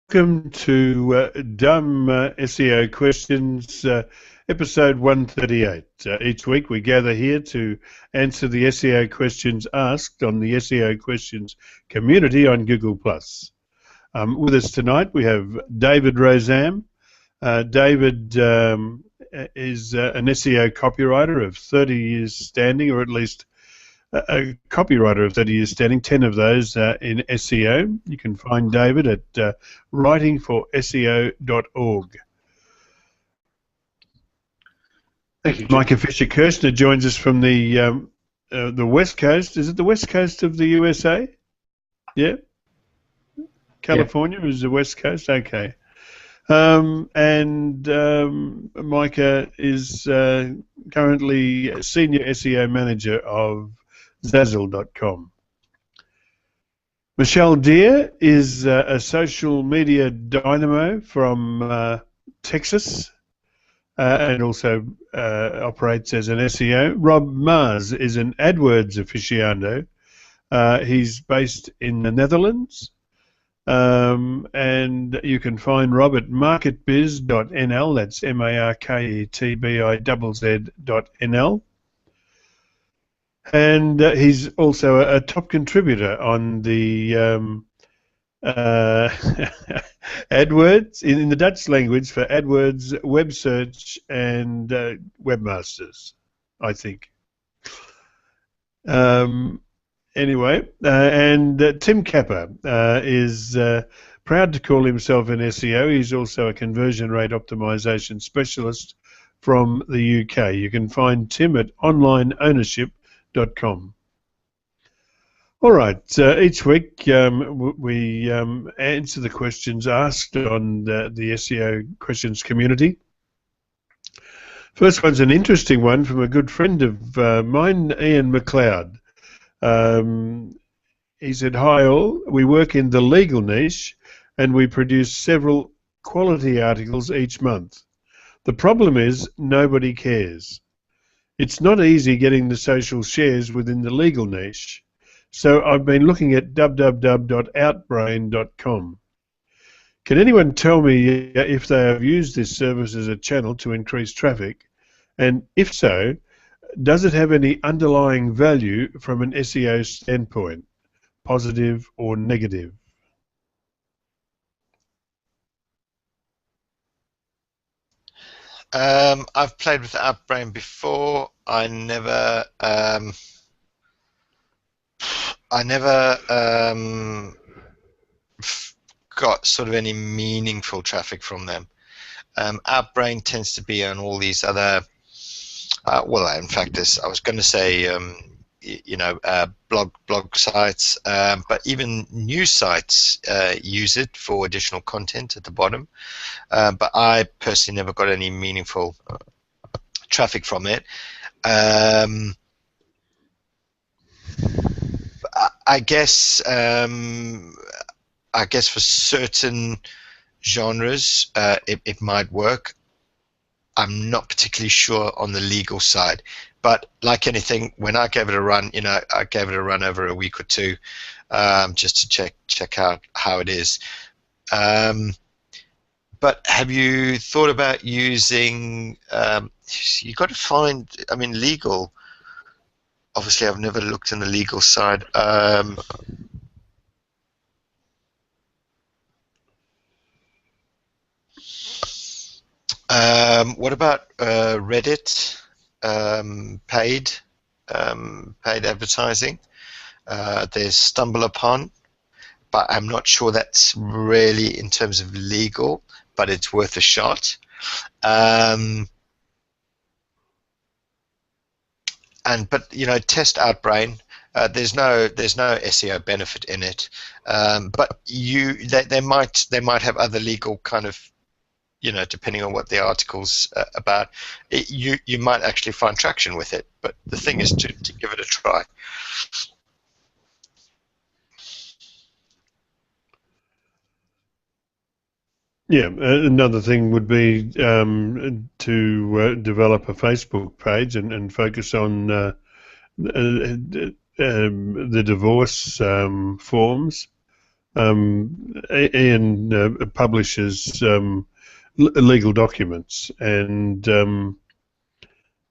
Welcome to Dumb SEO Questions, episode 138. Each week we gather here to answer the SEO questions asked on the SEO Questions community on Google+. With us tonight we have David Rosam. David is an SEO copywriter of 30 years standing, or at least a copywriter of 30 years standing, 10 of those in SEO. You can find David at writingforseo.org. Thank you, Micah Fisher-Kirshner joins us from the West Coast. Is it the West Coast of the USA? Yeah? California is the West Coast? Okay. Micah is currently Senior SEO Manager of Zazzle.com. Michelle Deere is a social media dynamo from Texas and also operates as an SEO. Rob Mars is an AdWords aficionado. He's based in the Netherlands. And you can find Rob at marketbiz.nl, that's marketbiz.nl. And he's also a top contributor on the AdWords, in the Dutch language, for AdWords, web search, and webmasters, I think. Anyway, Tim Capper is proud to call himself an SEO. He's also a conversion rate optimization specialist from the UK. You can find Tim at onlineownership.com. All right, each week we answer the questions asked on the SEO Questions community. First one's an interesting one from a good friend of mine, Ian McLeod. He said, "Hi all, we work in the legal niche and we produce several quality articles each month. The problem is nobody cares. It's not easy getting the social shares within the legal niche, so I've been looking at www.outbrain.com. Can anyone tell me if they have used this service as a channel to increase traffic, and if so, does it have any underlying value from an SEO standpoint, positive or negative?" I've played with Outbrain before. I never got sort of any meaningful traffic from them. Outbrain tends to be on all these other well, in fact, I was going to say, blog sites, but even news sites use it for additional content at the bottom. But I personally never got any meaningful traffic from it. I guess for certain genres, it might work. I'm not particularly sure on the legal side, but like anything, when I gave it a run, I gave it a run over a week or two, just to check out how it is. But have you thought about using? You got to find. I mean, legal. Obviously, I've never looked in the legal side. What about Reddit? Paid advertising. There's Stumble Upon, but I'm not sure that's really in terms of legal, but it's worth a shot. But test Outbrain. There's no SEO benefit in it, but they might have other legal kind of, depending on what the article's about, you might actually find traction with it. But the thing is to give it a try. Yeah, another thing would be to develop a Facebook page and focus on the divorce forms Ian publishes legal documents, and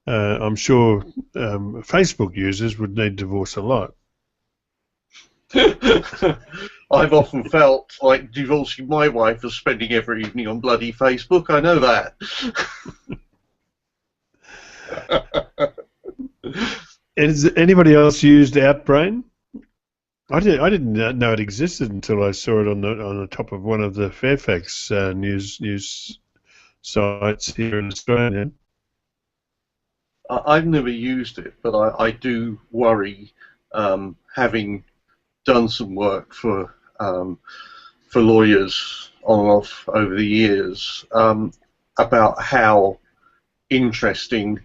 I'm sure Facebook users would need divorce a lot. I've often felt like divorcing my wife as spending every evening on bloody Facebook. I know that. Has anybody else used Outbrain? I didn't know it existed until I saw it on the top of one of the Fairfax news sites here in Australia. I've never used it, but I do worry, having done some work for lawyers on and off over the years, about how interesting,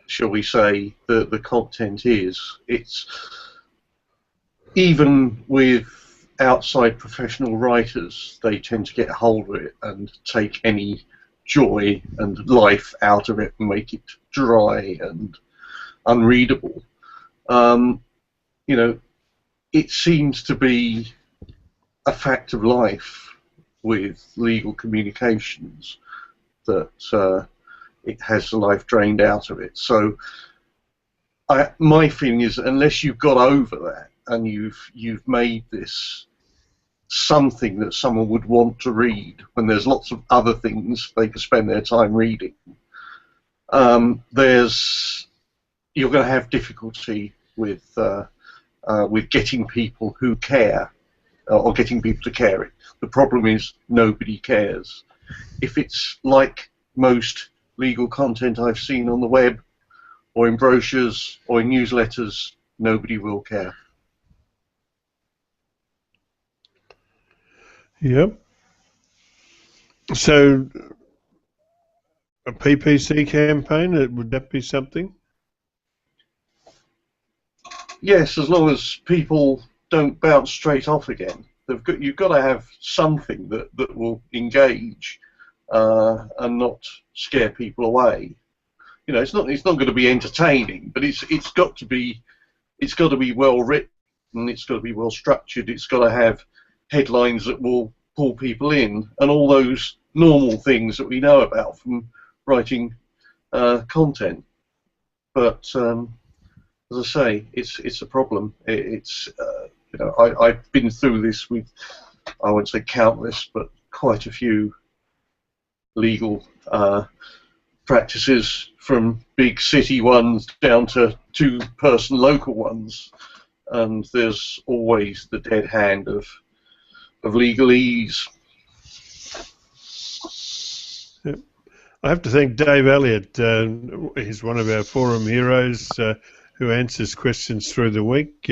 shall we say, the content is. It's even with outside professional writers, they tend to get hold of it and take any joy and life out of it and make it dry and unreadable. You know, it seems to be a fact of life with legal communications that it has the life drained out of it. So my feeling is, unless you've got over that and you've made this something that someone would want to read when there's lots of other things they could spend their time reading, you're going to have difficulty with getting people who care, or getting people to care. The problem is nobody cares. If it's like most legal content I've seen on the web, or in brochures, or in newsletters, nobody will care. Yep. So, a PPC campaign, would that be something? Yes, as long as people don't bounce straight off again. You've got to have something that will engage and not scare people away. You know, it's not going to be entertaining, but it's got to be well written, it's got to be well structured, it's got to have headlines that will pull people in, and all those normal things that we know about from writing content. But as I say, it's a problem. It's you know, I've been through this with, I won't say countless, but quite a few legal practices, from big city ones down to two-person local ones, and there's always the dead hand of legalese. Yep. I have to thank Dave Elliott. He's one of our forum heroes who answers questions through the week.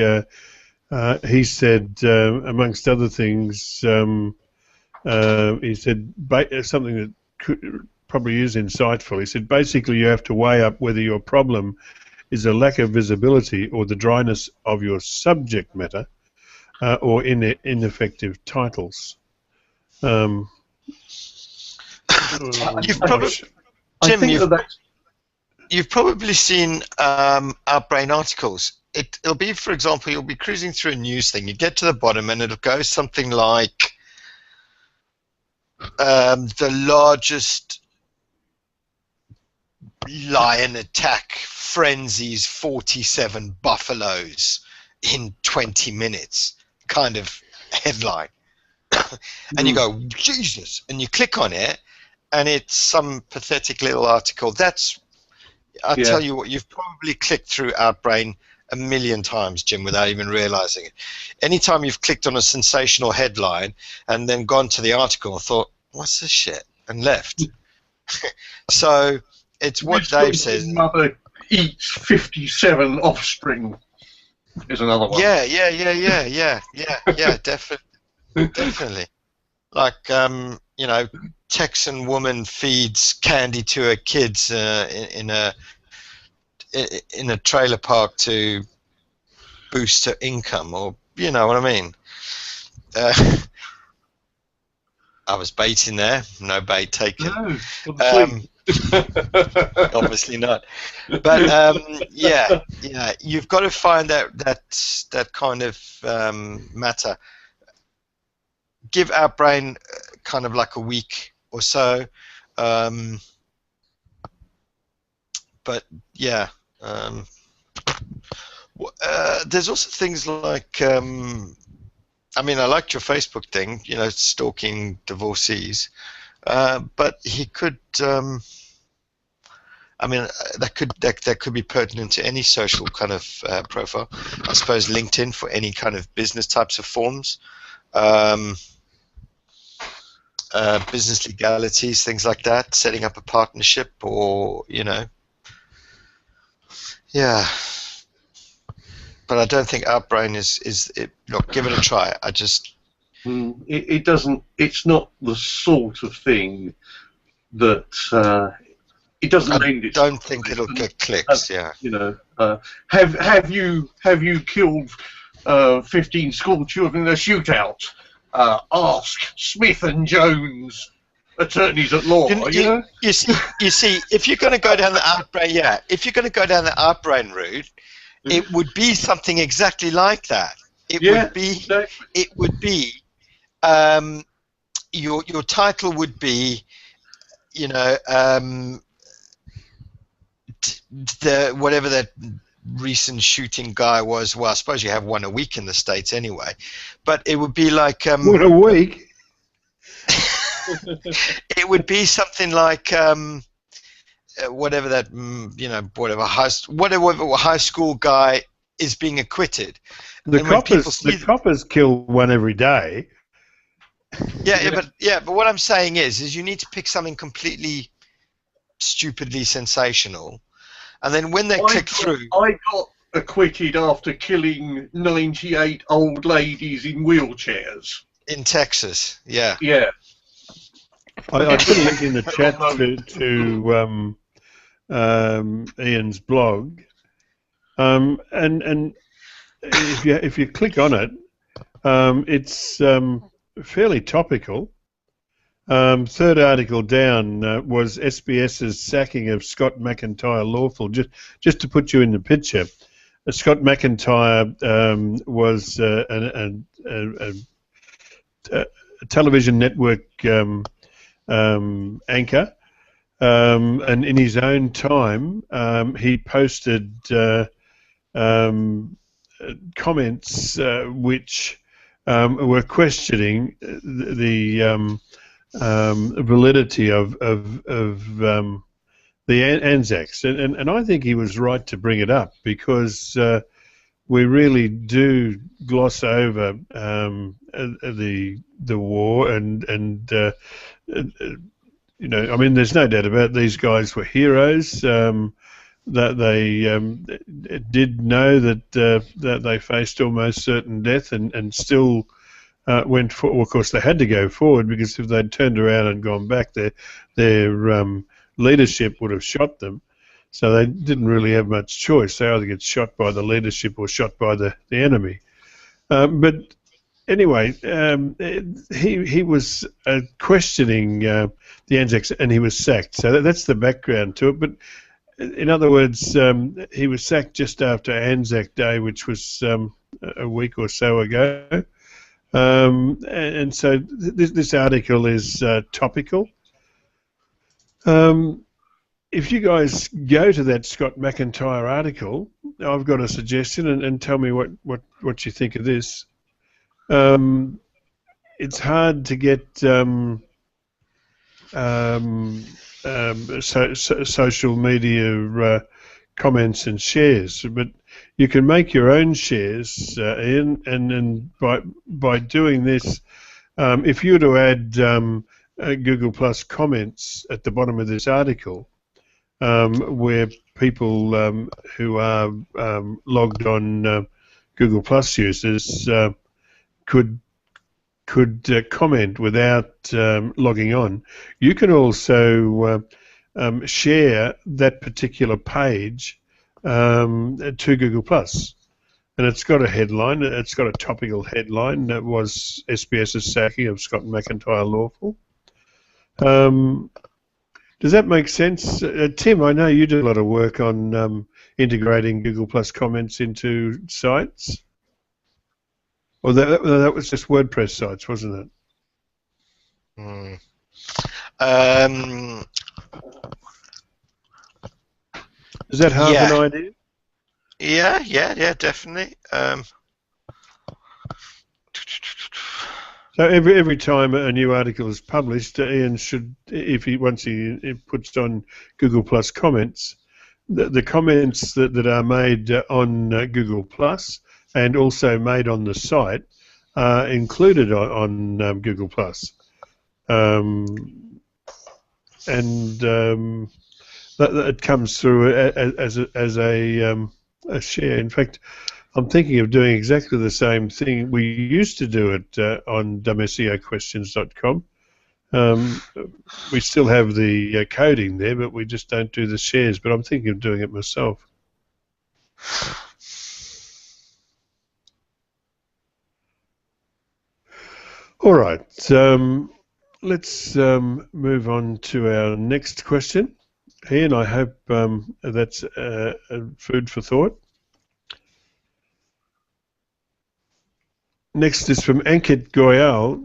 He said, amongst other things, he said something that probably is insightful. He said, basically you have to weigh up whether your problem is a lack of visibility or the dryness of your subject matter, or ineffective titles. You've probably seen Outbrain articles. It'll be, for example, you'll be cruising through a news thing. You get to the bottom, and it'll go something like the largest lion attack frenzies 47 buffaloes in 20 minutes, kind of headline. And you go, Jesus, and you click on it, and it's some pathetic little article. I'll tell you what, you've probably clicked through Outbrain a million times, Jim, without even realizing it. Anytime you've clicked on a sensational headline and then gone to the article and thought, what's this shit, and left. So it's what Dave says. Mother eats 57 offspring is another one. Yeah, definitely. Like, you know, Texan woman feeds candy to her kids in a trailer park to boost her income, or you know what I mean. I was baiting there, no bait taken. No, obviously not. But yeah, you've got to find that kind of matter. give Outbrain kind of like a week or so. But yeah, there's also things like, I mean, I liked your Facebook thing, you know, stalking divorcees, but he could, I mean, that could be pertinent to any social kind of profile. I suppose LinkedIn for any kind of business types of forms, business legalities, things like that, setting up a partnership, or, you know, yeah. But I don't think Outbrain is look, give it a try. I just It doesn't. It's not the sort of thing that it doesn't lend itself. don't think it'll get clicks. Yeah. You know, have you killed 15 school children in a shootout? Ask Smith and Jones, attorneys at law. You see, if you're going to go down the Outbrain, if you're going to go down the Outbrain route, it would be something exactly like that. It would be. Exactly. It would be. Your title would be, you know, the whatever that recent shooting guy was. Well, I suppose you have one a week in the States anyway, but it would be like what a week. It would be something like whatever that whatever high school guy is being acquitted. The coppers kill one every day. But what I'm saying is you need to pick something completely stupidly sensational, and then when they click through. I got acquitted after killing 98 old ladies in wheelchairs in Texas. Yeah. Yeah. I put a link in the chat to Ian's blog, and if you click on it, it's fairly topical. Third article down was SBS's sacking of Scott McIntyre lawful. Just to put you in the picture, Scott McIntyre was a television network anchor, and in his own time, he posted comments which were questioning the validity of the Anzacs, and I think he was right to bring it up, because we really do gloss over the war, and you know, I mean, there's no doubt about it, these guys were heroes. That they did know that they faced almost certain death, and still went forward. Well, of course, they had to go forward, because if they'd turned around and gone back, their leadership would have shot them. So they didn't really have much choice. They either get shot by the leadership or shot by the enemy. But anyway, he was questioning the Anzacs, and he was sacked. So that's the background to it. But in other words, he was sacked just after Anzac Day, which was a week or so ago. And so this article is topical. If you guys go to that Scott McIntyre article, I've got a suggestion, and tell me what you think of this. It's hard to get social media comments and shares, but you can make your own shares, Ian, and by doing this, if you were to add Google Plus comments at the bottom of this article, where people who are logged on Google Plus users could comment without logging on, you can also share that particular page to Google Plus, and it's got a headline. It's got a topical headline that was SBS's sacking of Scott McIntyre lawful. Does that make sense, Tim? I know you do a lot of work on integrating Google Plus comments into sites. Well, that was just WordPress sites, wasn't it? Mm. Um, Is that half an yeah, idea? yeah, definitely. So every time a new article is published, Ian should, if he once he puts on Google Plus comments, the comments that are made on Google Plus and also made on the site are included on Google Plus, and that it comes through as a share. In fact, I'm thinking of doing exactly the same thing. We used to do it on SEOquestions.com. We still have the coding there, but we just don't do the shares. But I'm thinking of doing it myself. All right. Let's move on to our next question. Ian, I hope that's food for thought. Next is from Ankit Goyal.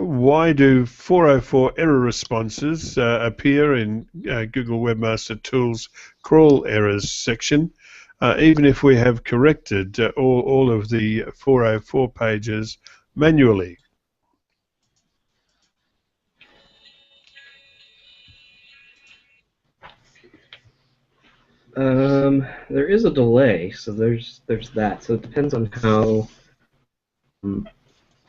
Why do 404 error responses appear in Google Webmaster Tools crawl errors section, even if we have corrected all of the 404 pages manually? There is a delay, so there's that. So it depends on how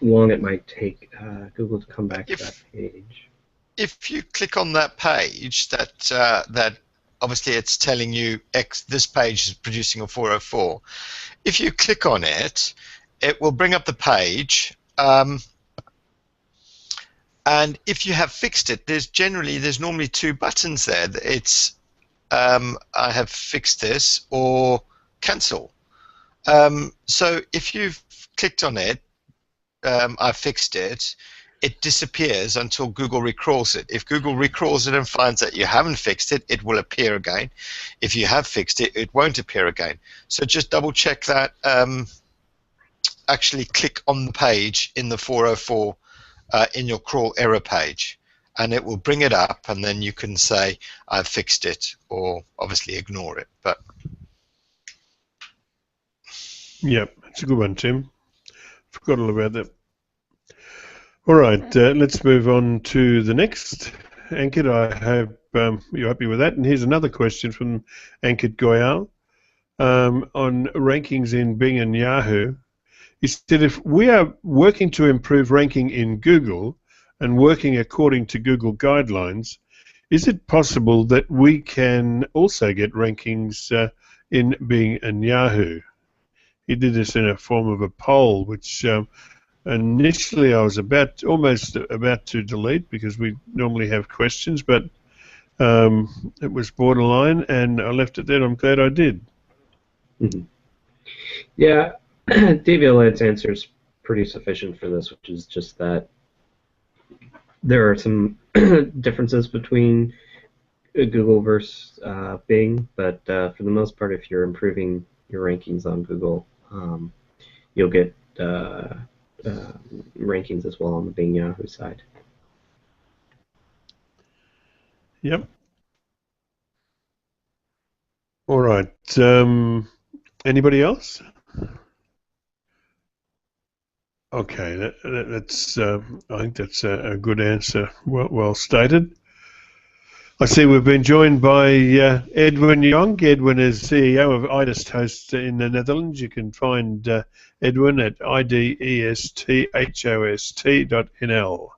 long it might take Google to come back to that page. If you click on that page, that obviously it's telling you this page is producing a 404. If you click on it, it will bring up the page. And if you have fixed it, there's normally two buttons there. It's I have fixed this or cancel. So if you've clicked on it, I fixed it, it disappears until Google recrawls it. If Google recrawls it and finds that you haven't fixed it, it will appear again. If you have fixed it, it won't appear again. So just double check that. Actually click on the page in the 404 in your crawl error page, and it will bring it up, and then you can say I've fixed it, or obviously ignore it. But Yep, it's a good one, Tim. Forgot all about that. All right, let's move on to the next. Ankit, I hope you're happy with that. And here's another question from Ankit Goyal on rankings in Bing and Yahoo. He said, if we are working to improve ranking in Google and working according to Google guidelines, is it possible that we can also get rankings in Bing and Yahoo? He did this in a form of a poll, which initially I was almost about to delete because we normally have questions, but it was borderline, and I left it there. I'm glad I did. Mm-hmm. Yeah, Dave Elliot's answer is pretty sufficient for this, which is just that there are some differences between Google versus Bing, but for the most part, if you're improving your rankings on Google, you'll get rankings as well on the Bing Yahoo side. Yep. All right. Anybody else? Okay, that's. I think that's a good answer. Well stated. I see we've been joined by Edwin Young. Edwin is CEO of IDEST Hosts in the Netherlands. You can find Edwin at idesthost.nl.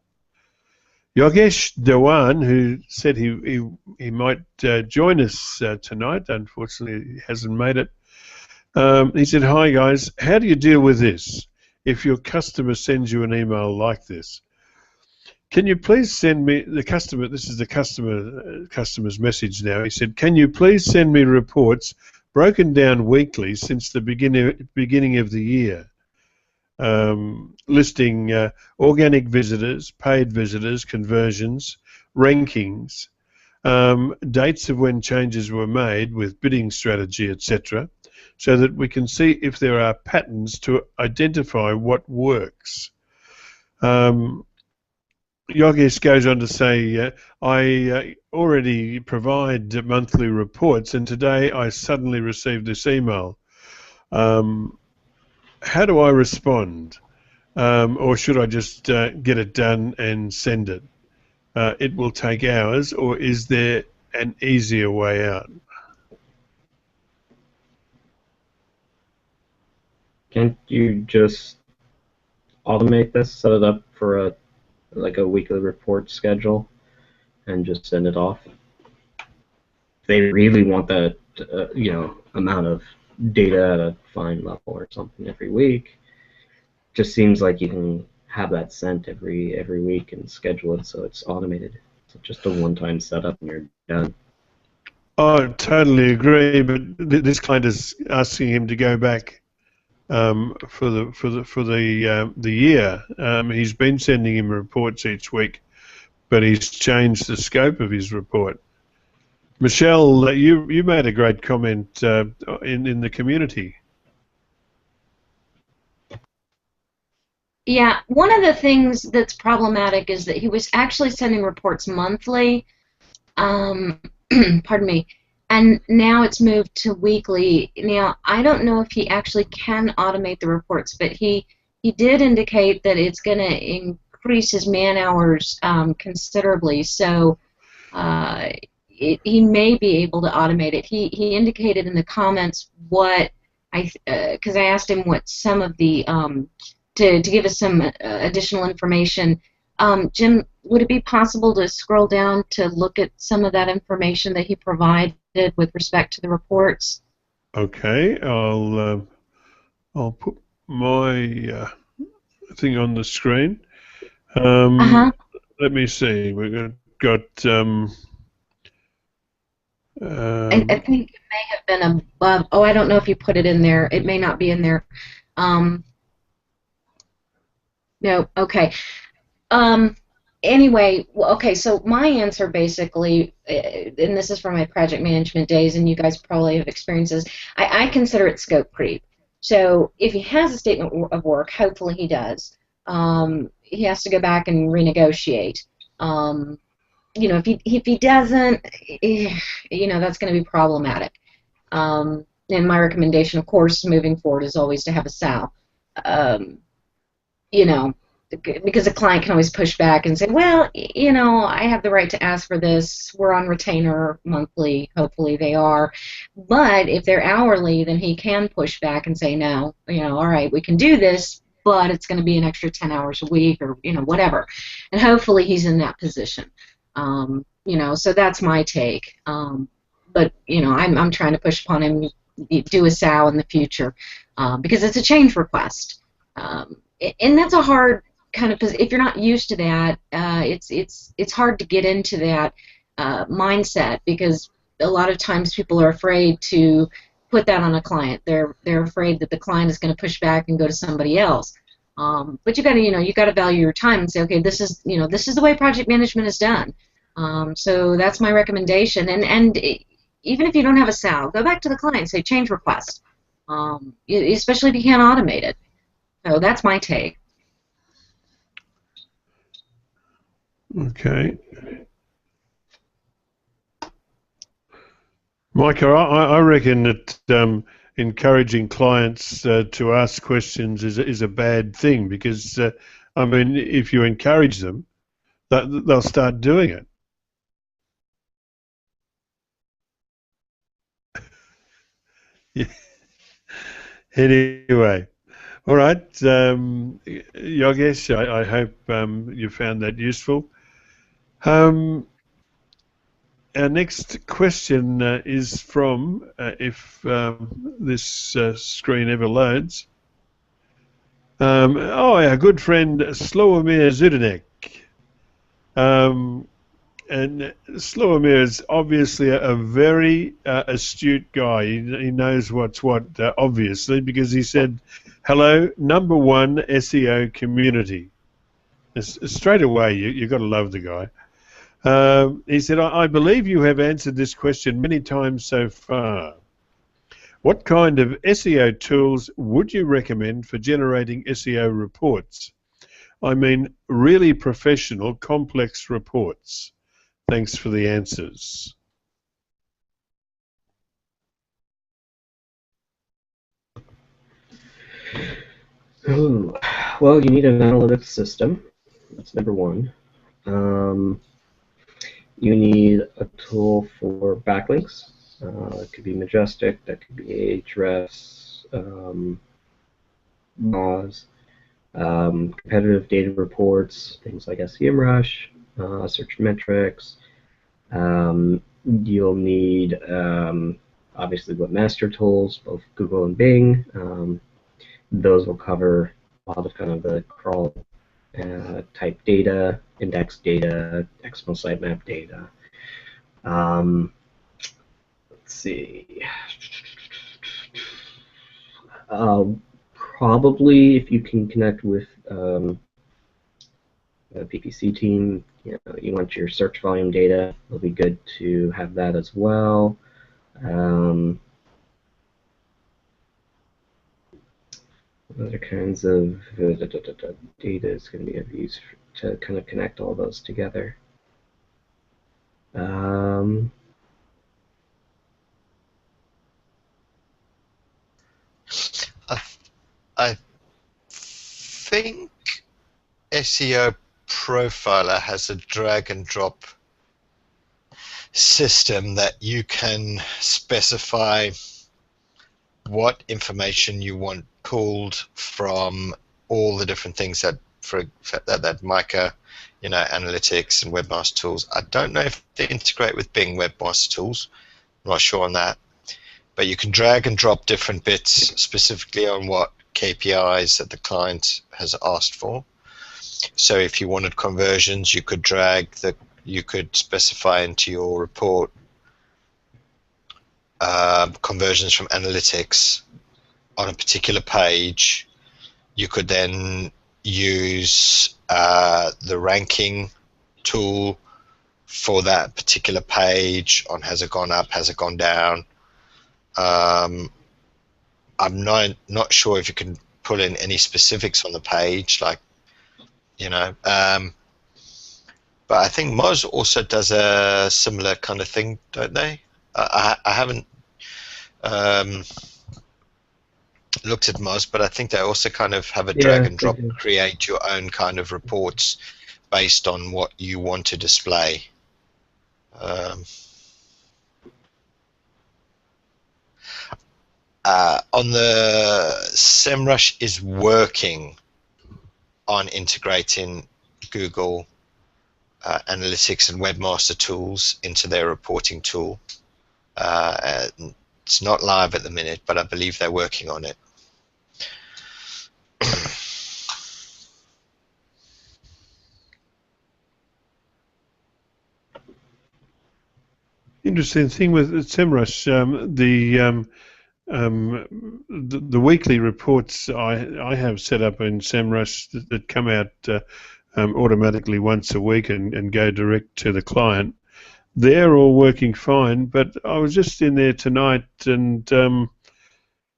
Yogesh Dewan, who said he might join us tonight, unfortunately he hasn't made it. He said, "Hi guys, how do you deal with this if your customer sends you an email like this? Can you please send me the customer?" This is the customer's message now. He said, "Can you please send me reports broken down weekly since the beginning of the year, listing organic visitors, paid visitors, conversions, rankings, dates of when changes were made with bidding strategy, etc., so that we can see if there are patterns to identify what works." Yogesh goes on to say, I already provide monthly reports, and today I suddenly received this email. How do I respond? Or should I just get it done and send it? It will take hours, or is there an easier way out? Can't you just automate this, set it up for a weekly report schedule, and just send it off? If they really want that, amount of data at a fine level or something every week, just seems like you can have that sent every week and schedule it so it's automated. So just a one-time setup and you're done. I totally agree, but this client is asking him to go back for the year. He's been sending him reports each week, but he's changed the scope of his report. Michelle, you made a great comment in the community. Yeah, one of the things that's problematic is that he was actually sending reports monthly. Pardon me. And now it's moved to weekly. Now, I don't know if he actually can automate the reports, but he did indicate that it's going to increase his man hours considerably. So he may be able to automate it. He indicated in the comments what because I asked him what some of the to give us some additional information. Jim, would it be possible to scroll down to look at some of that information that he provided with respect to the reports? Okay, I'll put my thing on the screen. Let me see. We've got. I think it may have been above. Oh, I don't know if you put it in there. It may not be in there. No. Okay. Anyway, okay, so my answer basically, and this is from my project management days, and you guys probably have experienced this, I consider it scope creep. So if he has a statement of work, hopefully he does, he has to go back and renegotiate. If he doesn't, that's going to be problematic. And my recommendation, of course, moving forward is always to have a SAL. Because a client can always push back and say, well, I have the right to ask for this. We're on retainer monthly. Hopefully they are. But if they're hourly, then he can push back and say, no, all right, we can do this, but it's going to be an extra 10 hours a week or, whatever. And hopefully he's in that position. So that's my take. But, I'm trying to push upon him, do a SAL in the future because it's a change request. And that's a hard kind of, if you're not used to that, it's hard to get into that mindset because a lot of times people are afraid to put that on a client. They're afraid that the client is going to push back and go to somebody else. But you got to value your time and say, okay, this is the way project management is done. So that's my recommendation. And even if you don't have a SAL, go back to the client and say change request, especially if you can't automate it. So that's my take. Okay. Micah, I reckon that encouraging clients to ask questions is a bad thing because, if you encourage them, they'll start doing it. Yeah. Anyway. All right, Yogesh, I hope you found that useful. Our next question is from, if this screen ever loads, our good friend Slawomir Zudanek. And Slawomir is obviously a very astute guy. He knows what's what, obviously, because he said, hello, number one SEO community. Straight away, you've got to love the guy. He said, I believe you have answered this question many times so far. What kind of SEO tools would you recommend for generating SEO reports? I mean really professional, complex reports. Thanks for the answers. Ooh. Well, you need an analytics system. That's number one. You need a tool for backlinks. It could be Majestic, that could be Ahrefs, Moz, competitive data reports, things like SEMrush, search metrics. You'll need obviously webmaster tools, both Google and Bing. Those will cover a lot of kind of the crawl type data, index data, XML sitemap data. Let's see. Probably if you can connect with the PPC team, you want your search volume data. It'll be good to have that as well. Other kinds of data is going to be of use to kind of connect all those together. I think SEO Profiler has a drag and drop system that you can specify what information you want pulled from all the different things that that Mica, analytics and webmaster tools. I don't know if they integrate with Bing webmaster tools. I'm not sure on that. But you can drag and drop different bits specifically on what KPIs that the client has asked for. So if you wanted conversions, you could you could specify into your report conversions from analytics on a particular page. You could then use the ranking tool for that particular page on has it gone up, has it gone down. I'm not sure if you can pull in any specifics on the page, like, but I think Moz also does a similar kind of thing, don't they? I haven't looked at Moz, but I think they also kind of have a drag and drop, create your own kind of reports based on what you want to display. On the SEMrush is working on integrating Google Analytics and Webmaster tools into their reporting tool. It's not live at the minute, but I believe they're working on it. Interesting thing with SEMrush, the weekly reports I have set up in SEMrush that come out automatically once a week and go direct to the client. They're all working fine, but I was just in there tonight and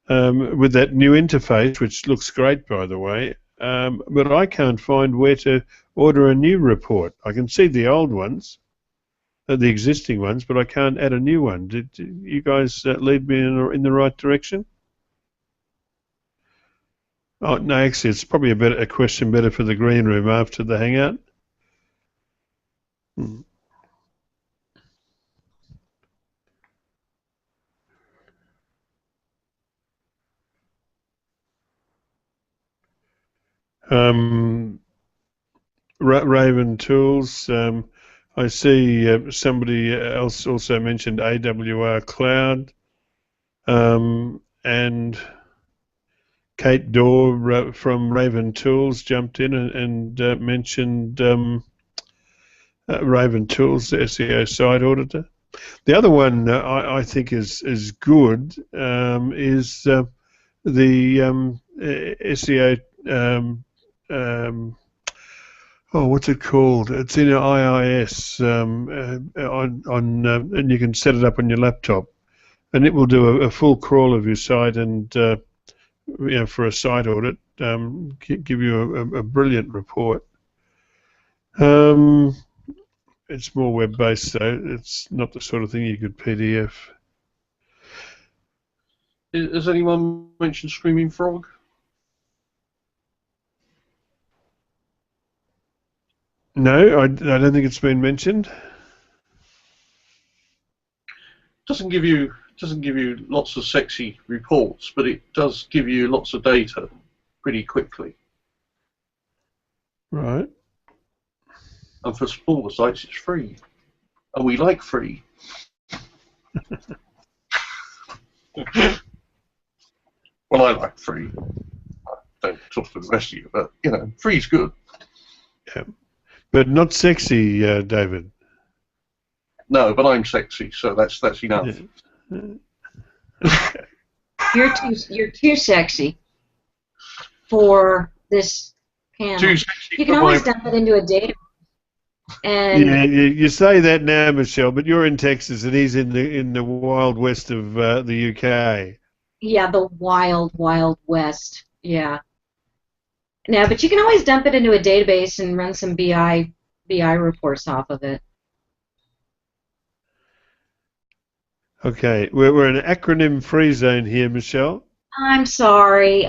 with that new interface, which looks great, by the way, but I can't find where to order a new report. I can see the old ones, the existing ones, but I can't add a new one. Did you guys lead me in the right direction? Oh, no, actually, it's probably a question better for the green room after the hangout. Raven Tools. I see somebody else also mentioned AWR Cloud, and Kate Dorr from Raven Tools jumped in and mentioned Raven Tools, the SEO site auditor. The other one I think is good is the SEO. What's it called? It's in IIS and you can set it up on your laptop, and it will do a full crawl of your site and for a site audit, give you a brilliant report. It's more web-based, though. It's not the sort of thing you could PDF. Has anyone mentioned Screaming Frog? No, I don't think it's been mentioned. Doesn't give you lots of sexy reports, but it does give you lots of data pretty quickly. Right. And for smaller sites, it's free, and we like free. Well, I like free. I don't talk to the rest of you, but free's good. Yeah, but not sexy, David. No, but I'm sexy, so that's enough. Yeah. You're too sexy for this panel. Too sexy You can for always my- dump it into a database. And Yeah, you say that now, Michelle, but you're in Texas and he's in the wild west of the UK. yeah, the wild, wild west. Yeah. No, but you can always dump it into a database and run some BI reports off of it. Okay, we're in an acronym-free zone here, Michelle. I'm sorry.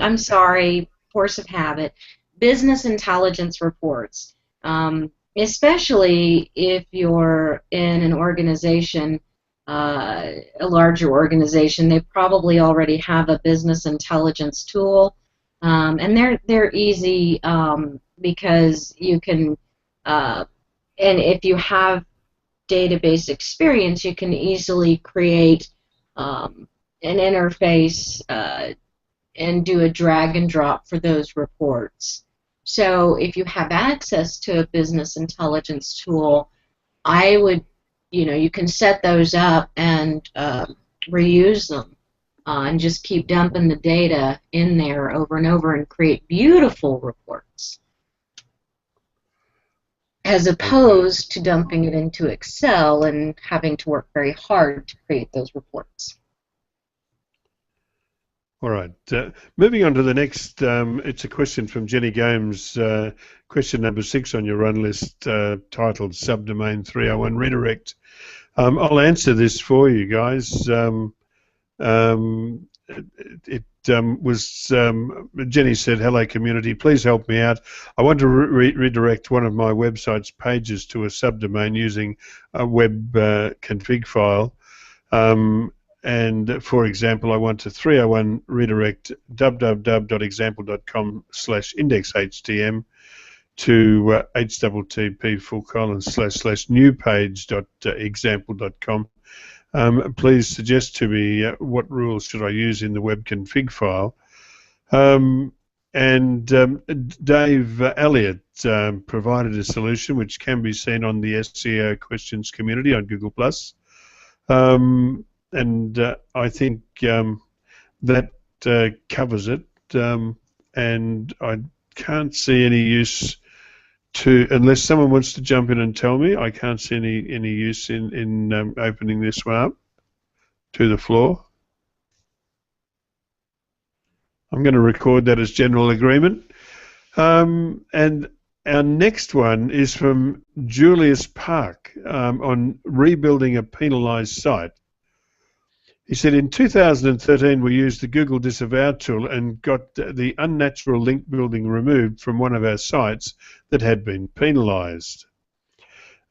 Force of habit. Business intelligence reports. Especially if you're in an organization, a larger organization, they probably already have a business intelligence tool, and they're easy because you can, and if you have database experience, you can easily create an interface and do a drag and drop for those reports. So if you have access to a business intelligence tool, I would, you can set those up and reuse them and just keep dumping the data in there over and over and create beautiful reports, as opposed to dumping it into Excel and having to work very hard to create those reports. All right. Moving on to the next, it's a question from Jenny Gomes, question number 6 on your run list, titled Subdomain 301 Redirect. I'll answer this for you guys. Jenny said, hello community, please help me out. I want to redirect one of my website's pages to a subdomain using a web config file. And for example, I want to 301 redirect www.example.com/indexhtm to http://newpage.example.com. Please suggest to me what rules should I use in the web config file. Dave Elliott provided a solution which can be seen on the SEO Questions community on Google+. I think that covers it, and I can't see any use to, unless someone wants to jump in and tell me, I can't see any use in opening this one up to the floor. I'm going to record that as general agreement. And our next one is from Julius Park on rebuilding a penalised site. He said, in 2013, we used the Google Disavow tool and got the unnatural link building removed from one of our sites that had been penalised.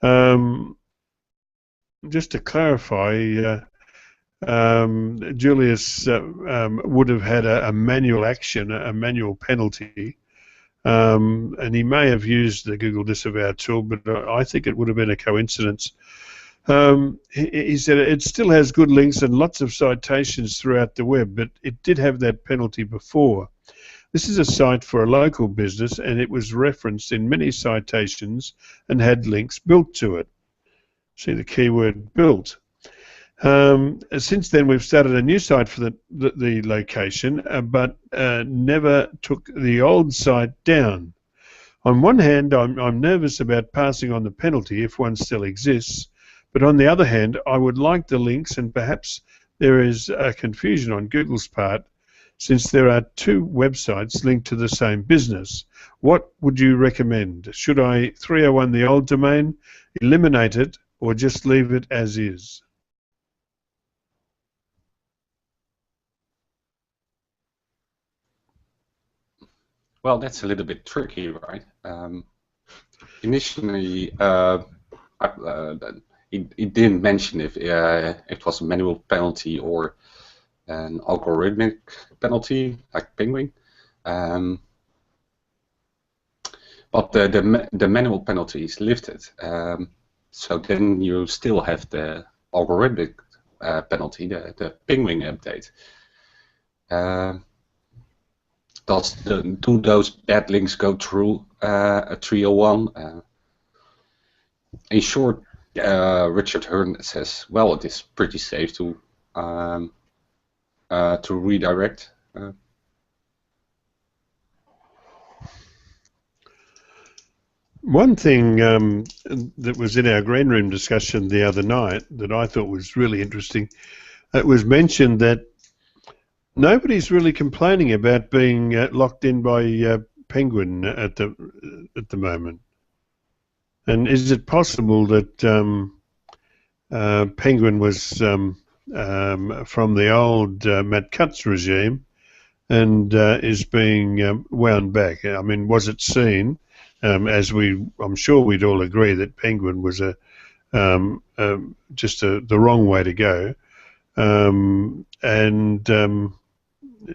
Just to clarify, Julius would have had a manual action, a manual penalty, and he may have used the Google Disavow tool, but I think it would have been a coincidence. He said it still has good links and lots of citations throughout the web, but it did have that penalty before. This is a site for a local business, and it was referenced in many citations and had links built to it. See the keyword built. Since then, we've started a new site for the location, but never took the old site down. On one hand, I'm nervous about passing on the penalty if one still exists, but on the other hand, I would like the links, and perhaps there is a confusion on Google's part Since there are two websites linked to the same business, what would you recommend? Should I 301 the old domain, eliminate it, or just leave it as is? Well, that's a little bit tricky, right? Initially, it didn't mention if it was a manual penalty or an algorithmic penalty, like Penguin. But the manual penalty is lifted, so then you still have the algorithmic penalty, the Penguin update. Do those bad links go through a 301? In short, Richard Hearn says, well, it is pretty safe to redirect. One thing that was in our green room discussion the other night that I thought was really interesting, it was mentioned that nobody's really complaining about being locked in by Penguin at the moment. And is it possible that Penguin was from the old Matt Cutts regime and is being wound back? I mean, was it seen, as I'm sure we'd all agree that Penguin was just the wrong way to go,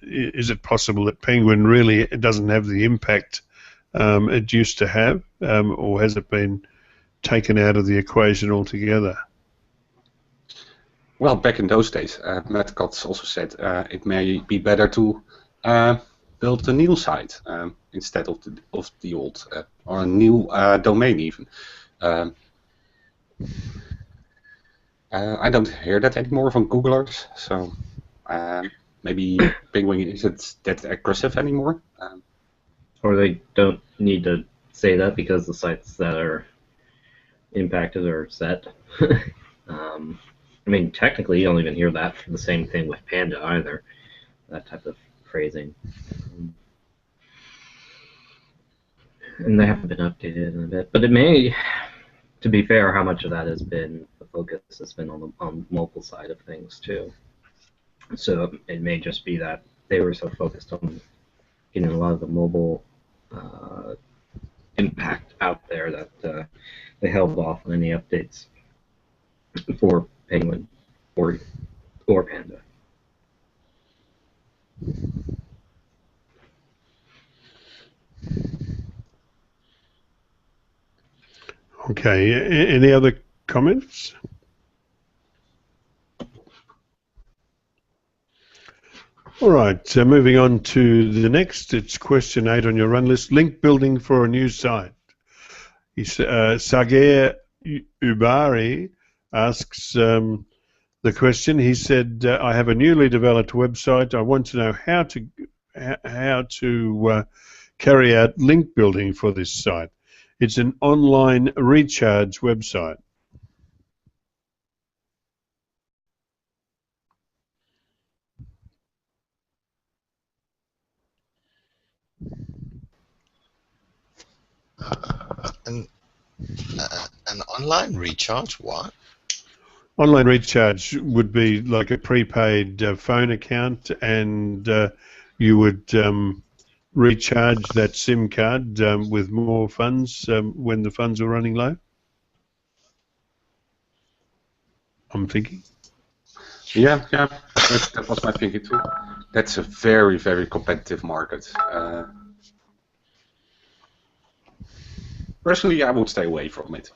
is it possible that Penguin really doesn't have the impact it used to have, or has it been taken out of the equation altogether? Well, back in those days, Matt Cutts also said it may be better to build a new site instead of the old, or a new domain even. I don't hear that anymore from Googlers, so maybe Penguin isn't that aggressive anymore. Or they don't need to say that because the sites that are impacted are set. I mean, technically, you don't even hear that for the same thing with Panda either. That type of phrasing. And they haven't been updated in a bit. But it may, to be fair, how much of that has been, the focus has been on the mobile side of things too. So it may just be that they were so focused on getting a lot of the mobile impact out there that they held off on any updates for Penguin or Panda. Okay, any other comments? All right, moving on to the next. It's question 8 on your run list. Link building for a new site. Sager Ubari asks the question. He said, I have a newly developed website. I want to know how to carry out link building for this site. It's an online recharge website. An online recharge? What? Online recharge would be like a prepaid phone account, and you would recharge that SIM card with more funds when the funds are running low. I'm thinking. Yeah, that was my thinking too. That's a very, very competitive market. Personally, I would stay away from it.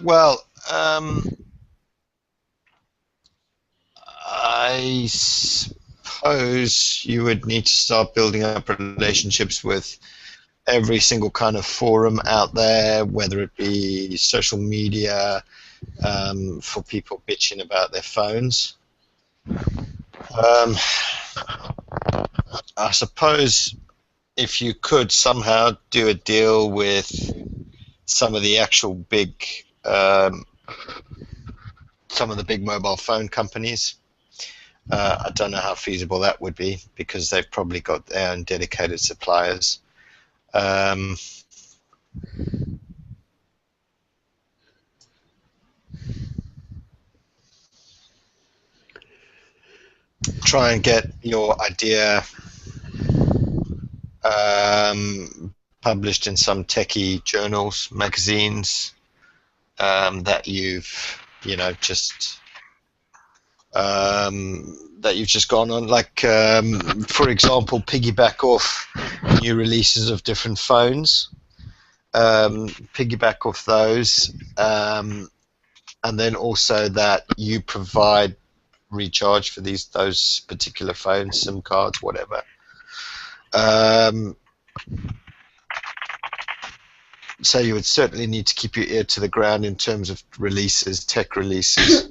Well, I suppose you would need to start building up relationships with every single kind of forum out there, whether it be social media, for people bitching about their phones. I suppose if you could somehow do a deal with some of the actual big some of the big mobile phone companies. I don't know how feasible that would be because they've probably got their own dedicated suppliers. Try and get your idea published in some techie journals, magazines that you've just gone on. Like, for example, piggyback off new releases of different phones. Piggyback off those, and then also that you provide recharge for those particular phones, SIM cards, whatever. So you would certainly need to keep your ear to the ground in terms of releases, tech releases.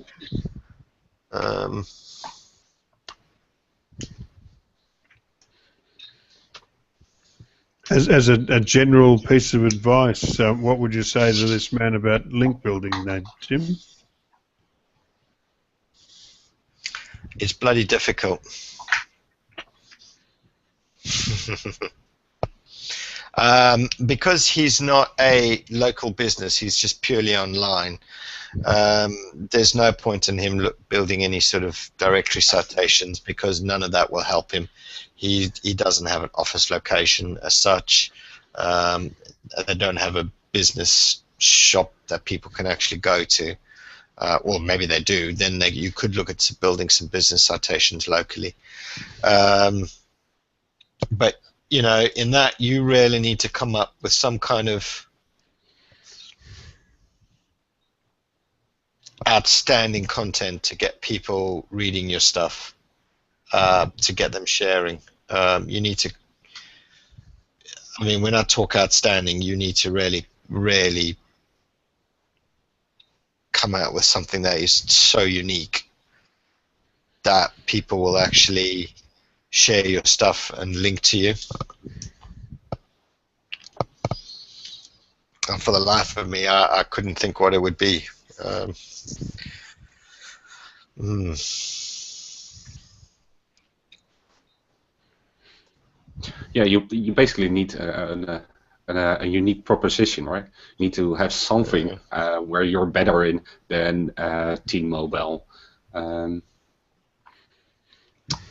As a general piece of advice, what would you say to this man about link building then, Tim? It's bloody difficult. Because he's not a local business, he's just purely online. There's no point in him building any sort of directory citations because none of that will help him. He doesn't have an office location as such. They don't have a business shop that people can actually go to. Or maybe they do. Then you could look at building some business citations locally. But in that you really need to come up with some kind of outstanding content to get people reading your stuff, to get them sharing. You need to, when I talk outstanding, you need to really, really come out with something that is so unique that people will actually share your stuff and link to you. And for the life of me, I couldn't think what it would be. Yeah, you basically need a unique proposition, right? You need to have something where you're better in than T-Mobile.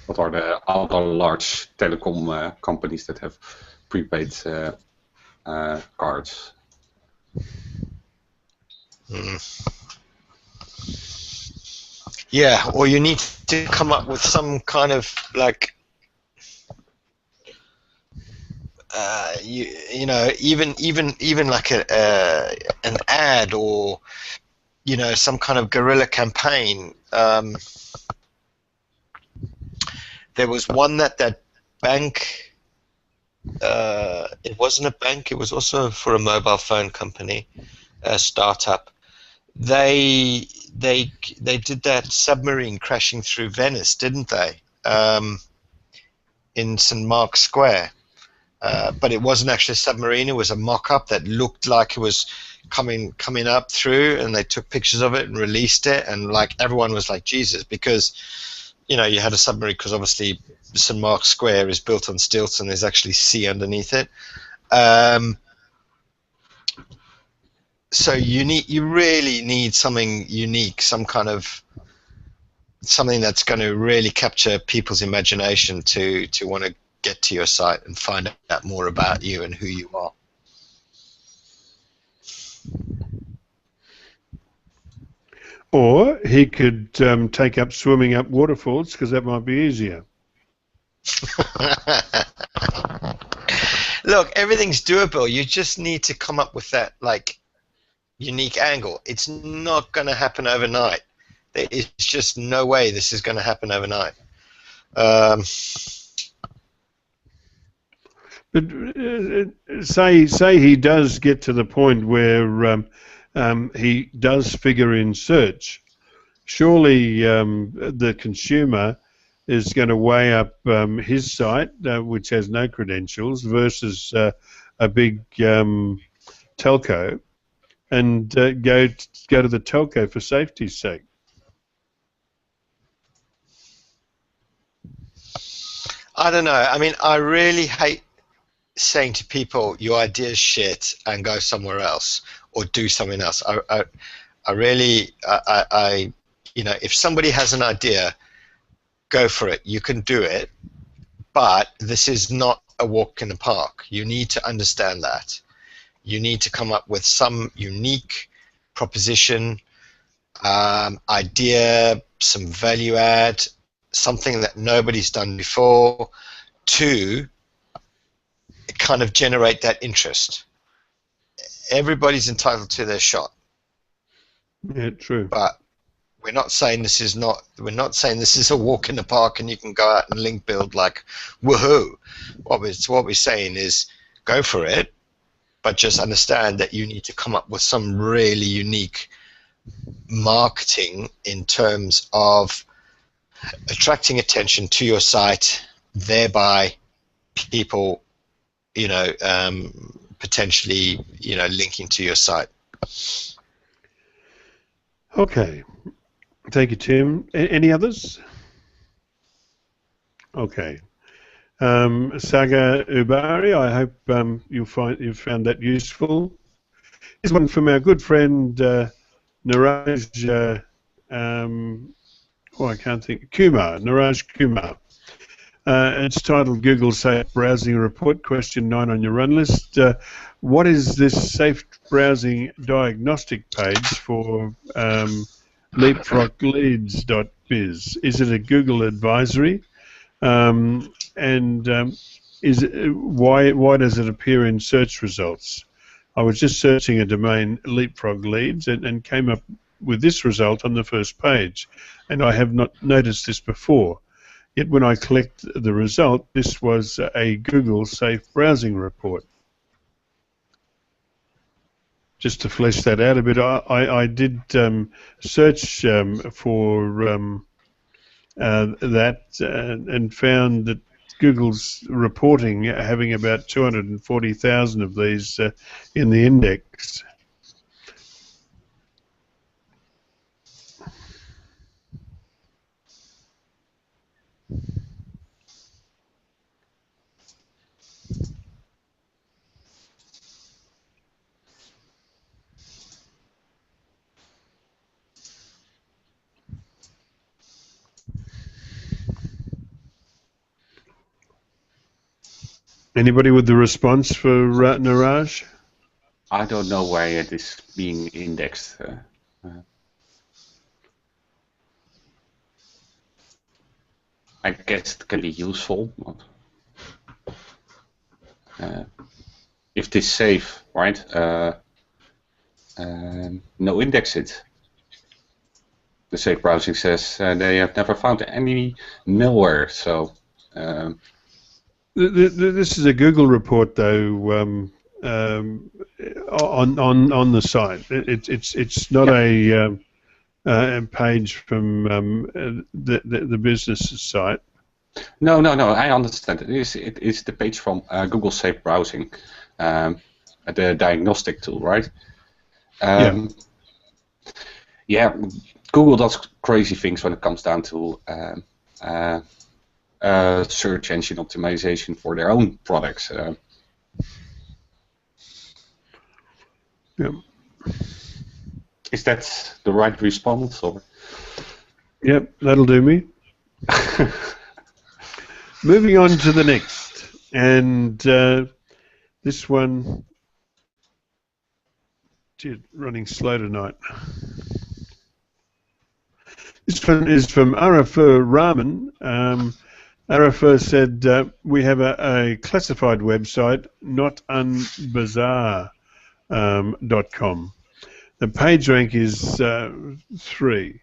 What are the other large telecom companies that have prepaid cards? Yeah, or you need to come up with some kind of like, even like an ad or some kind of guerrilla campaign. There was one that bank. It wasn't a bank. It was also for a mobile phone company, a startup. They did that submarine crashing through Venice, didn't they? In St. Mark's Square. But it wasn't actually a submarine. It was a mock-up that looked like it was coming up through, and they took pictures of it and released it, and like everyone was like, Jesus, because you had a submarine, because obviously St. Mark's Square is built on stilts and there's actually sea underneath it. So you really need something unique, some kind of something that's going to really capture people's imagination to want to get to your site and find out more about you and who you are. Or he could take up swimming up waterfalls, because that might be easier. Look, everything's doable. You just need to come up with that like unique angle. It's not going to happen overnight. There is just no way this is going to happen overnight. But say he does get to the point where he does figure in search. Surely the consumer is going to weigh up his site, which has no credentials, versus a big telco, and go to the telco for safety's sake? I don't know. I mean, I really hate saying to people, your idea is shit and go somewhere else or do something else. I really, you know, if somebody has an idea, go for it. You can do it, but this is not a walk in the park. You need to understand that. You need to come up with some unique proposition, idea, some value add, something that nobody's done before, to kind of generate that interest. Everybody's entitled to their shot. Yeah, true. But we're not saying this is not. We're not saying this is a walk in the park and you can go out and link build like woohoo. What we're saying is go for it, but just understand that you need to come up with some really unique marketing in terms of attracting attention to your site, thereby people, you know, potentially, you know, linking to your site. Okay. Thank you, Tim. Any others? Okay. Saga Ubari, I hope you've found that useful. Here's one from our good friend Niraj. I can't think. Niraj Kumar. It's titled Google Safe Browsing Report, question 9 on your run list. What is this safe browsing diagnostic page for leapfrogleads.biz? Is it a Google advisory? Why does it appear in search results? I was just searching a domain, Leapfrog Leads, and came up with this result on the first page, and I have not noticed this before. Yet when I clicked the result, this was a Google Safe Browsing Report. Just to flesh that out a bit, I did search for that and found that Google's reporting having about 240,000 of these in the index. Anybody with the response for Niraj? I don't know where it is being indexed. I guess it can be useful. If it is safe, right? No, index it. The safe browsing says they have never found any malware. So this is a Google report, though, on the site. It's not a page from the business site. No. I understand. It is the page from Google Safe Browsing, the diagnostic tool, right? Yeah. Google does crazy things when it comes down to search engine optimization for their own products. Yeah. Is that the right response? Or? Yep, that'll do me. Moving on to the next, and this one, running slow tonight. This one is from Arafur Rahman. Arafur said, we have a classified website, notunbazaar.com. The page rank is 3.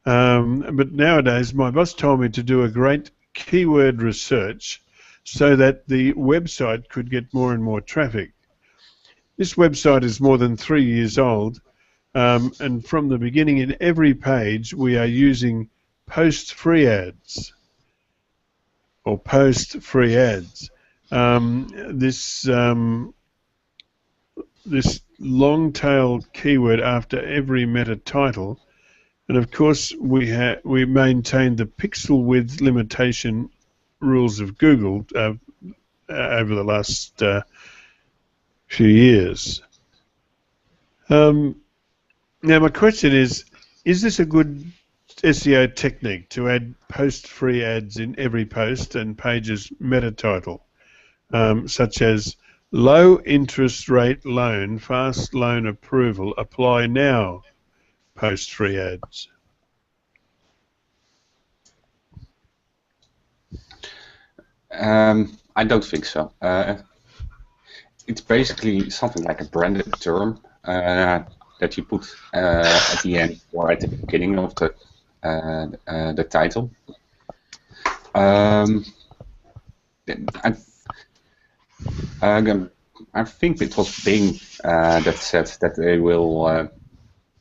But nowadays, my boss told me to do a great keyword research so that the website could get more and more traffic. This website is more than 3 years old, and from the beginning in every page we are using post free ads. This long tail keyword after every meta title. And of course, we maintained the pixel width limitation rules of Google over the last few years. Now, my question is this a good SEO technique to add post-free ads in every post and page's meta title, such as low interest rate loan, fast loan approval, apply now, post-free ads? I don't think so. It's basically something like a branded term that you put at the end or at the beginning of the title. I think it was Bing that said that they will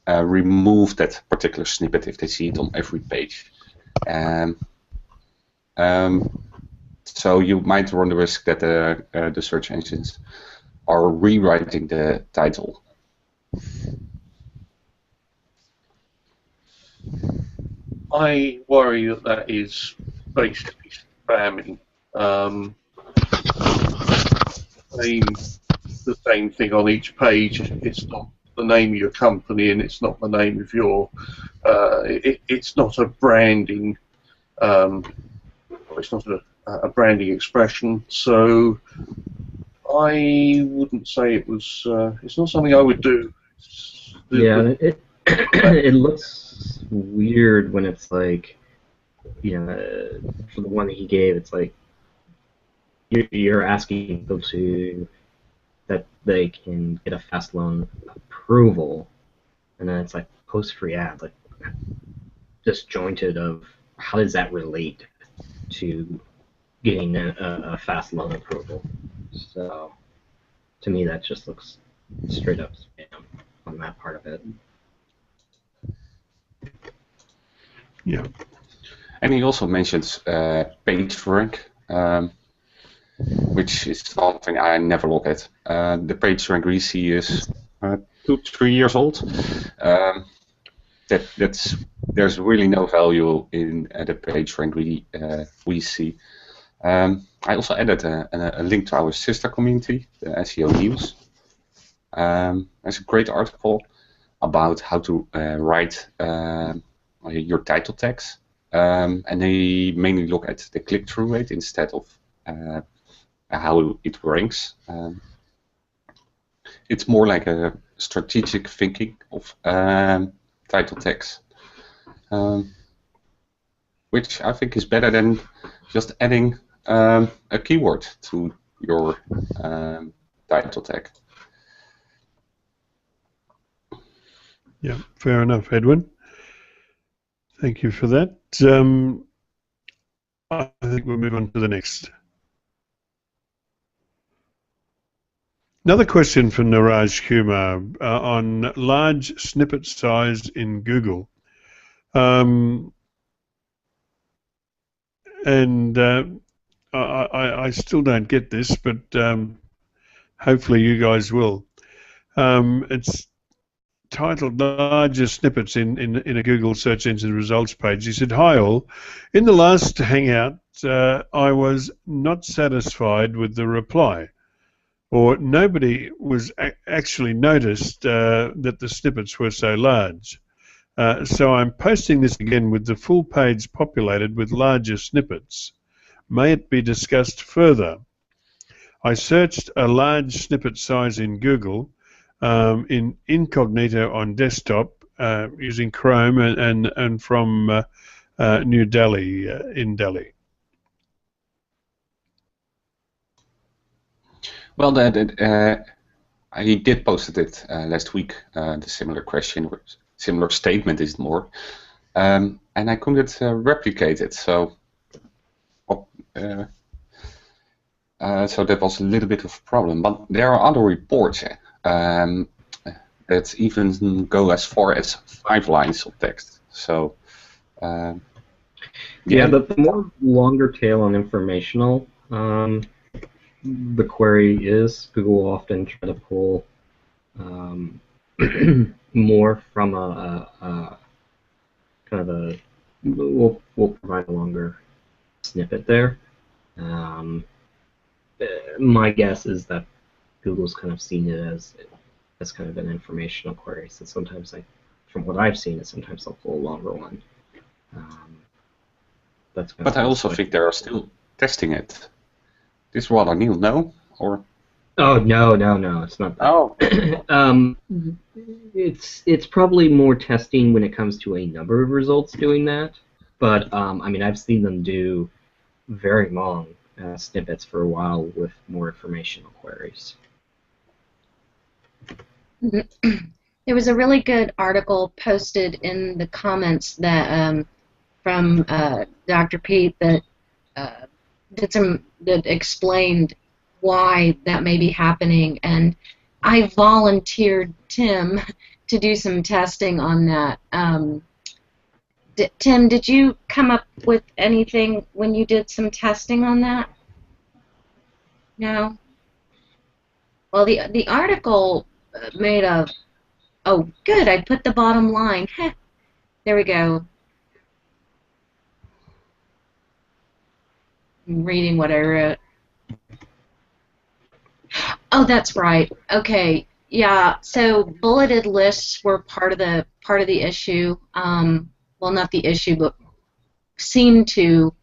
remove that particular snippet if they see it on every page. So you might run the risk that the search engines are rewriting the title. I worry that is basically spamming. The same thing on each page. It's not the name of your company, and it's not the name of your. It's not a branding. It's not a branding expression. So I wouldn't say it was. It's not something I would do. Yeah, it looks weird when it's like, you know, for the one that he gave, it's like you're asking people to that they can get a fast loan approval, and then it's like post-free ads, like disjointed of how does that relate to getting a fast loan approval. So to me, that just looks straight up spam on that part of it. Yeah. And he also mentions PageRank, which is something I never look at. The PageRank we see is 2-3 years old. There's really no value in the PageRank we see. I also added a link to our sister community, the SEO News. There's a great article about how to write your title tags, and they mainly look at the click-through rate instead of how it ranks. It's more like a strategic thinking of title tags, which I think is better than just adding a keyword to your title tag. Yeah, fair enough, Edwin. Thank you for that. I think we'll move on to the next. Another question from Niraj Kumar on large snippet size in Google. I still don't get this, but hopefully you guys will. It's titled larger snippets in a Google search engine results page. He said, "Hi all, in the last hangout I was not satisfied with the reply, or nobody was actually noticed that the snippets were so large. So I'm posting this again with the full page populated with larger snippets. May it be discussed further? I searched a large snippet size in Google in incognito on desktop using Chrome and from New Delhi in Delhi." Well, he did posted it last week. The similar question, similar statement is more, and I couldn't replicate it. So that was a little bit of a problem. But there are other reports that even go as far as 5 lines of text. So yeah, the more longer tail on informational the query is, Google will often try to pull um, more from a kind of a we'll provide a longer snippet there. Um, my guess is that Google's kind of seen it as kind of an informational query. So sometimes, from what I've seen, sometimes they'll pull a longer one. That's kind But of I also think they are still testing it. This is rather new, no? Or Oh no, it's not that. oh, It's probably more testing when it comes to a number of results doing that. But I mean, I've seen them do very long snippets for a while with more informational queries. There was a really good article posted in the comments that from Dr. Pete that that explained why that may be happening, and I volunteered Tim to do some testing on that. Tim, did you come up with anything when you did some testing on that? No? Well, the article made a... Oh, good, I put the bottom line. Heh, there we go. I'm reading what I wrote. Oh, that's right. Okay. Yeah. So bulleted lists were part of the issue. Well, not the issue, but seem to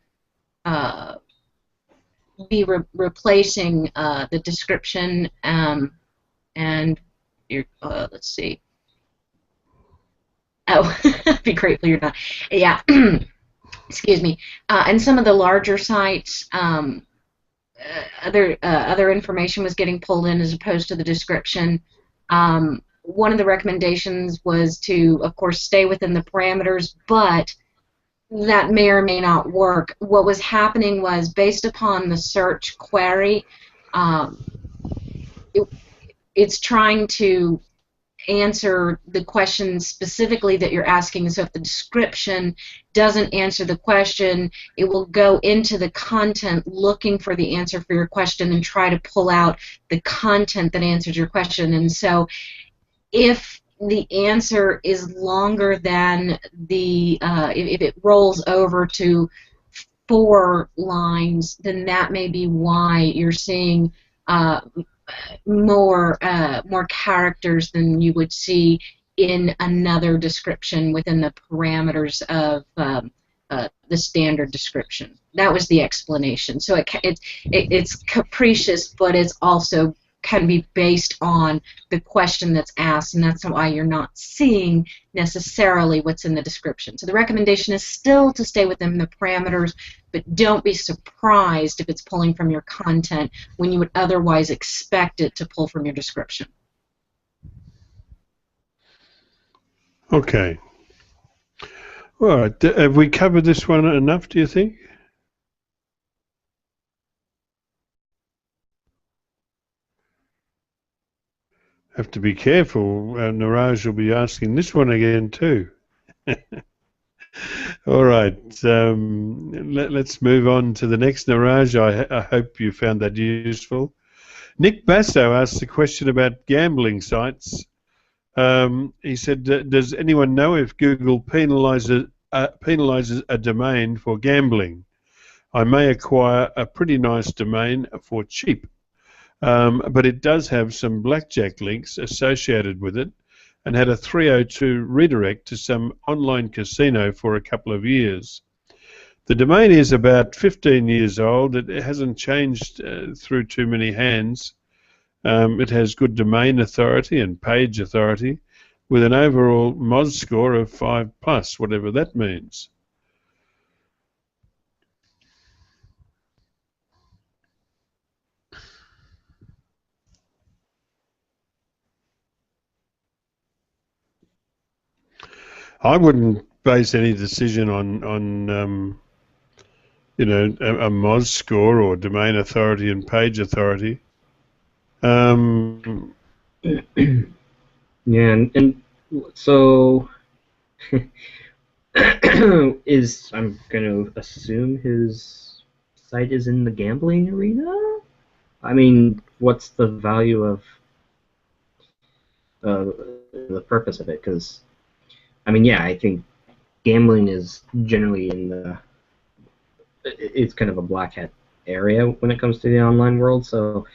be replacing the description. And let's see. Oh, I'd be grateful you're not. Yeah. Excuse me. And some of the larger sites. Other information was getting pulled in as opposed to the description. One of the recommendations was to, of course, stay within the parameters, but that may or may not work. What was happening was, based upon the search query, it's trying to answer the question specifically that you're asking. So if the description doesn't answer the question, it will go into the content looking for the answer for your question and try to pull out the content that answers your question. And so if the answer is longer than the if it rolls over to 4 lines, then that may be why you're seeing more characters than you would see in another description within the parameters of the standard description. That was the explanation. So it's capricious, but it's also can be based on the question that's asked, and that's why you're not seeing necessarily what's in the description. So the recommendation is still to stay within the parameters, but don't be surprised if it's pulling from your content when you would otherwise expect it to pull from your description. Okay. All right. Have we covered this one enough, do you think? Have to be careful. Niraj will be asking this one again too. All right. Let's move on to the next. Niraj, I hope you found that useful. Nick Basso asked a question about gambling sites. He said, does anyone know if Google penalizes a domain for gambling? I may acquire a pretty nice domain for cheap. But it does have some blackjack links associated with it and had a 302 redirect to some online casino for a couple of years. The domain is about 15 years old. It hasn't changed through too many hands. It has good domain authority and page authority with an overall MOS score of 5+, whatever that means. I wouldn't base any decision on you know, a MOS score or domain authority and page authority. Yeah, and so I'm going to assume his site is in the gambling arena? I mean, what's the value of the purpose of it. Because I mean, yeah, I think gambling is generally it's kind of a black hat area when it comes to the online world. So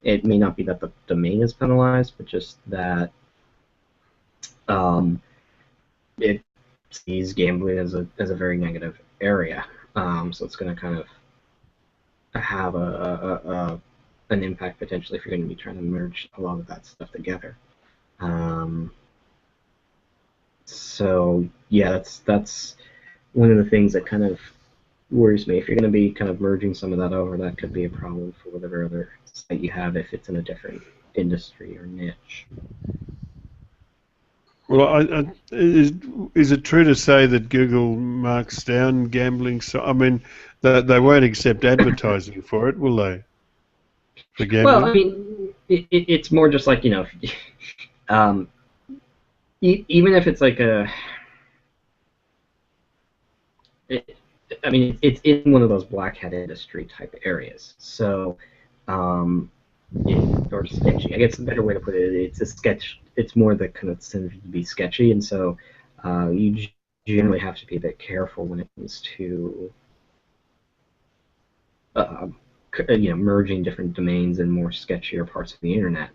it may not be that the domain is penalized, but just that it sees gambling as a very negative area. So it's going to kind of have an impact potentially if you're going to be trying to merge a lot of that stuff together. So yeah, that's one of the things that kind of worries me. If you're going to be kind of merging some of that over, that could be a problem for whatever other site you have if it's in a different industry or niche. Well, is it true to say that Google marks down gambling? So I mean, they won't accept advertising for it, will they? For gambling? Well, I mean, it's more just like, even if it's like it's in one of those black hat industry type areas. So, or sketchy. I guess a better way to put it, it's a sketch. It's more the kind of to be sketchy, and so you generally have to be a bit careful when it comes to merging different domains in more sketchier parts of the internet.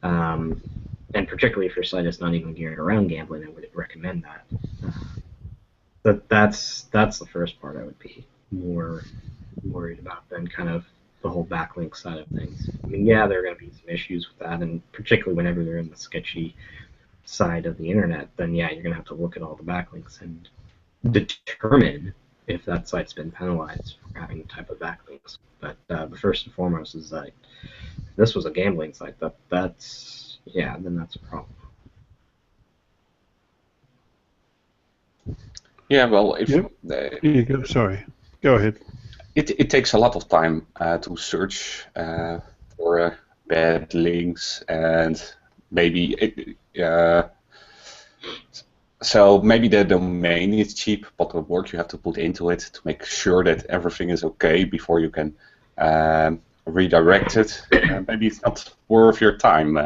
And particularly if your site is not even geared around gambling, I would recommend that. But that's the first part I would be more worried about than kind of the whole backlink side of things. I mean, yeah, there are going to be some issues with that, and particularly whenever they're in the sketchy side of the internet, then yeah, you're going to have to look at all the backlinks and determine if that site's been penalized for having the type of backlinks. But the first and foremost is that if this was a gambling site, then that's a problem. Yeah, well, if sorry, go ahead. It takes a lot of time to search for bad links, and maybe so maybe the domain is cheap, but the work you have to put into it to make sure that everything is okay before you can redirect it, maybe it's not worth your time.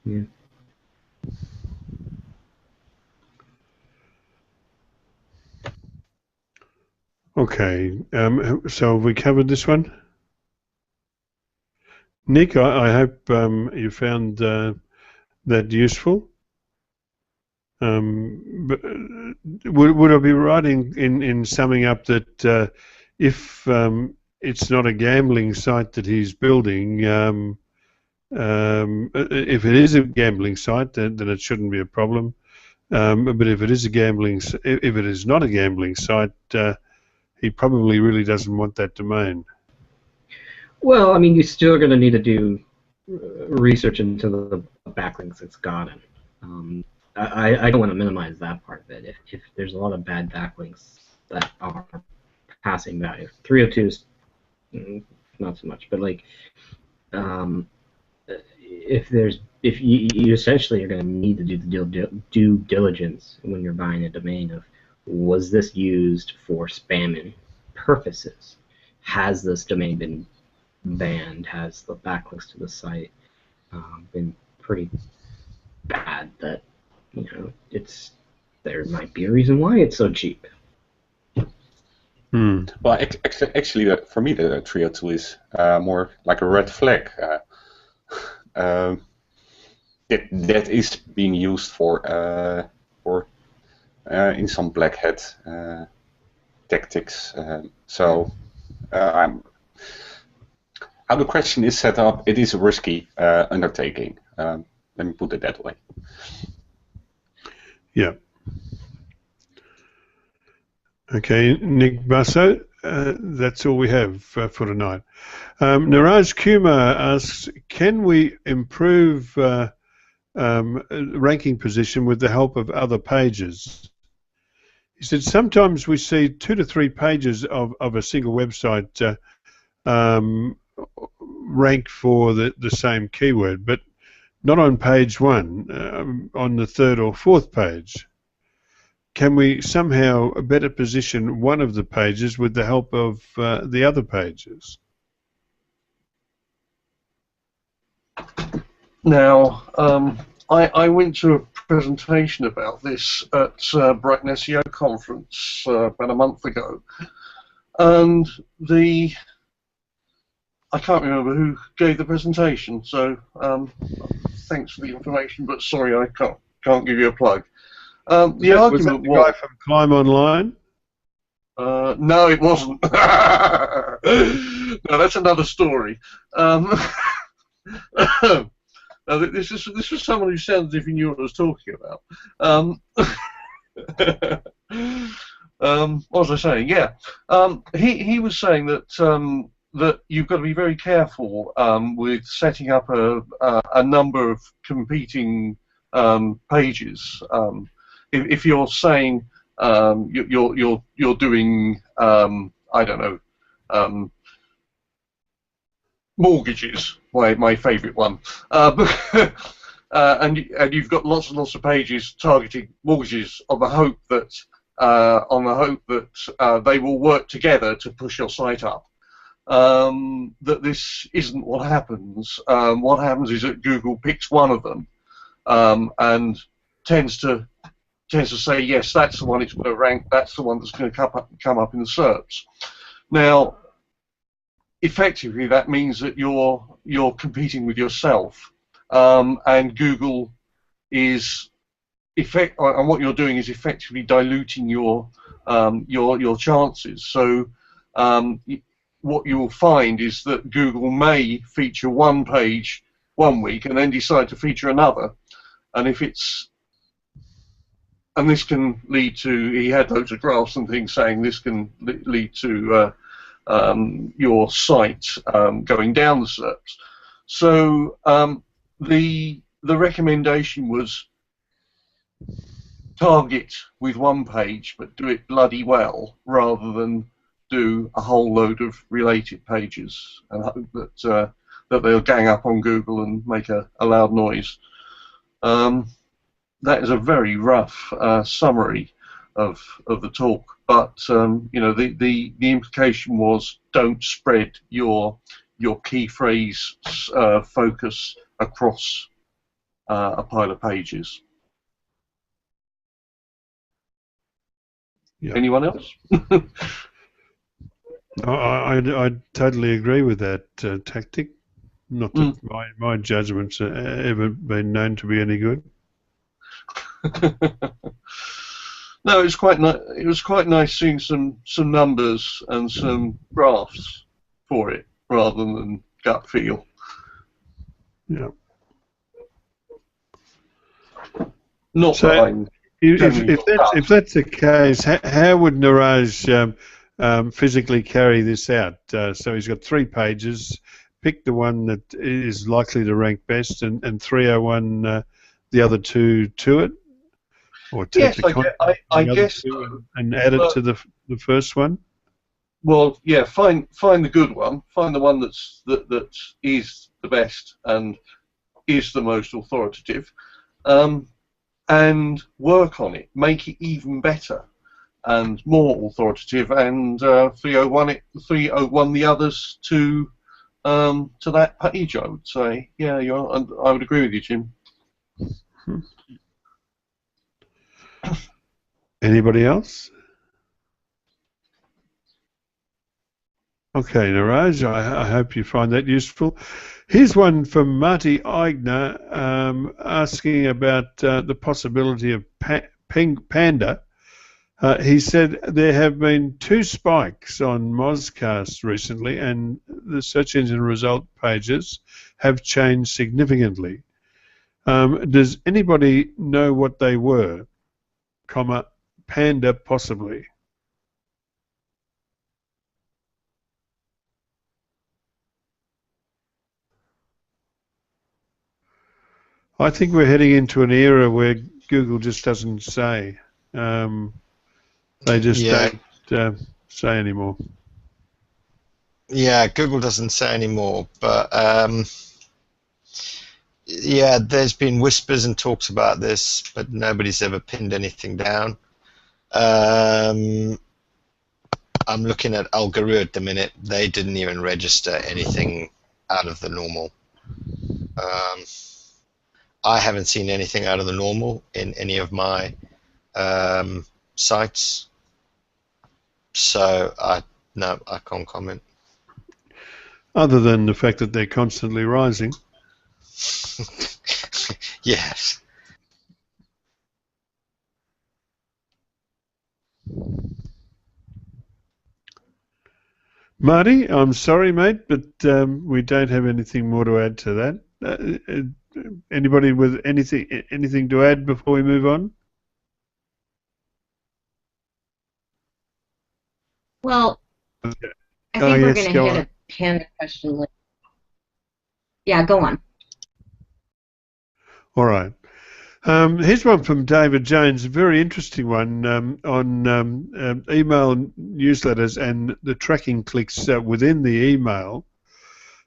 Yeah. Okay, so have we covered this one? Nick, I hope you found that useful. But would I be right in summing up that if it's not a gambling site that he's building, if it is a gambling site, then it shouldn't be a problem. But if it is not a gambling site, he probably really doesn't want that domain. Well, I mean, you're still going to need to do research into the backlinks it's gotten. I don't want to minimize that part of it. If there's a lot of bad backlinks that are passing value, 302 is not so much, but like if you essentially are going to need to do the due diligence when you're buying a domain of, was this used for spamming purposes? Has this domain been banned? Has the backlinks to the site been pretty bad that there might be a reason why it's so cheap? Well, actually, for me, the 302 is more like a red flag. That is being used for in some black hat tactics. So how the question is set up, it is a risky undertaking. Let me put it that way. Yeah. Okay, Nick Basso, that's all we have for tonight. Niraj Kumar asks, can we improve ranking position with the help of other pages? He said sometimes we see 2 to 3 pages of a single website ranked for the same keyword, but not on page 1, on the 3rd or 4th page. Can we somehow better position one of the pages with the help of the other pages? Now, I went to a presentation about this at Brighton SEO conference about a month ago, and I can't remember who gave the presentation, so thanks for the information, but sorry, I can't give you a plug. The argument was that the guy from Climb Online? No, it wasn't. No, that's another story. This was someone who sounded as if he knew what I was talking about. What was I saying? Yeah, he was saying that that you've got to be very careful with setting up a number of competing pages. If you're saying you're doing I don't know, mortgages, my favourite one, and you've got lots and lots of pages targeting mortgages on the hope that they will work together to push your site up. That this isn't what happens. What happens is that Google picks one of them and tends to say, yes, that's the one it's going to rank, that's the one that's going to come up in the SERPs. Now, effectively, that means that you're competing with yourself, and Google is and what you're doing is effectively diluting your chances. So, what you will find is that Google may feature one page one week and then decide to feature another, and this can lead to, he had loads of graphs and things saying this can lead to your site going down the SERPs. So the recommendation was target with one page, but do it bloody well, rather than do a whole load of related pages and hope that they'll gang up on Google and make a loud noise. That is a very rough summary of the talk, but the implication was don't spread your key phrase focus across a pile of pages. Yeah. Anyone else? I totally agree with that tactic. Not that my judgments have ever been known to be any good. No, it was quite nice. It was quite nice seeing some numbers and some graphs for it, rather than gut feel. Yeah. Not so that I'm if that's the case, how would Niraj physically carry this out? So he's got 3 pages. Pick the one that is likely to rank best, and 301 the other 2 to it. Or take I guess so, and add it to the first one. Well, yeah, find the good one, find the one that is the best and is the most authoritative, and work on it, make it even better and more authoritative, and 301 the others to that page. I would say, yeah, I would agree with you, Jim. Anybody else? Okay, Niraj, I hope you find that useful. Here's one from Marty Eigner asking about the possibility of Panda. He said there have been 2 spikes on Mozcast recently, and the search engine result pages have changed significantly. Does anybody know what they were? Panda possibly. I think we're heading into an era where Google just doesn't say. They just don't say anymore. Yeah, Google doesn't say anymore, but yeah, there's been whispers and talks about this, but nobody's ever pinned anything down. I'm looking at Algorithm at the minute. They didn't even register anything out of the normal. I haven't seen anything out of the normal in any of my sites, so no, I can't comment. Other than the fact that they're constantly rising. Yes. Marty, I'm sorry, mate, but we don't have anything more to add to that. Anybody with anything to add before we move on? Well, I think we're going to hit a pin question later. Yeah, go on. All right. Here's one from David Jones, a very interesting one on email newsletters and the tracking clicks within the email.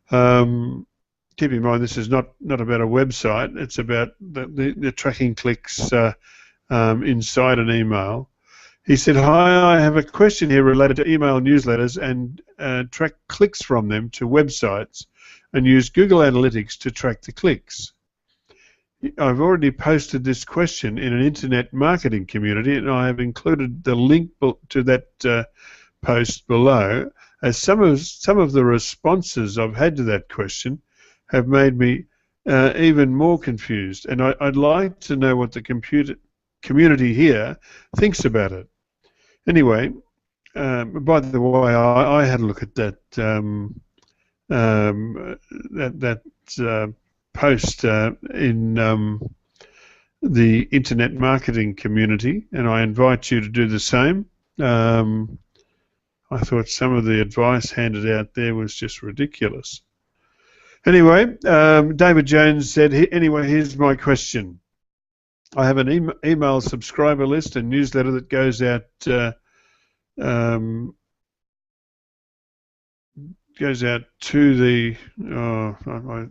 Keep in mind, this is not about a website. It's about the tracking clicks inside an email. He said, "Hi, I have a question here related to email newsletters and track clicks from them to websites and use Google Analytics to track the clicks. I've already posted this question in an internet marketing community, and I have included the link to that post below, as some of the responses I've had to that question have made me even more confused, and I'd like to know what the community here thinks about it. Anyway, by the way, I had a look at that post in the internet marketing community, and I invite you to do the same. I thought some of the advice handed out there was just ridiculous. Anyway, David Jones said, anyway, here's my question. I have an email subscriber list and newsletter that goes out to the,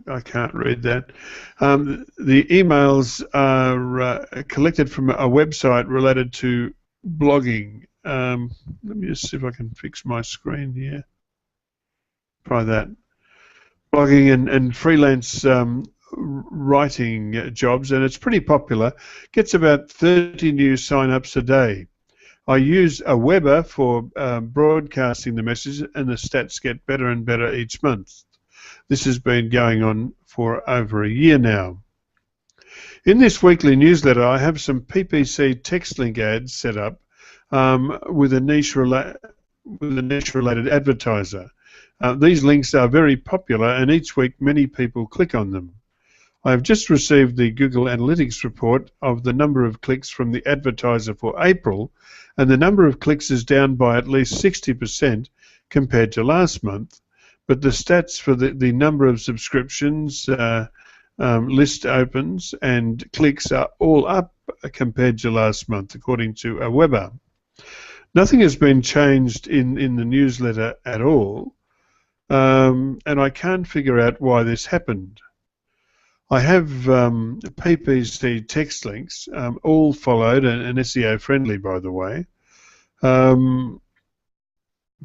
I can't read that. The emails are collected from a website related to blogging. Let me just see if I can fix my screen here. Try that. Blogging and freelance writing jobs, and it's pretty popular. Gets about 30 new sign-ups a day. I use a Weber for broadcasting the message, and the stats get better and better each month. This has been going on for over a year now. In this weekly newsletter, I have some PPC text link ads set up with a niche-related advertiser. These links are very popular, and each week many people click on them. I have just received the Google Analytics report of the number of clicks from the advertiser for April, and the number of clicks is down by at least 60% compared to last month. But the stats for the number of subscriptions, list opens, and clicks are all up compared to last month, according to a Weber. Nothing has been changed in the newsletter at all, and I can't figure out why this happened. I have PPC text links, all followed and SEO friendly, by the way,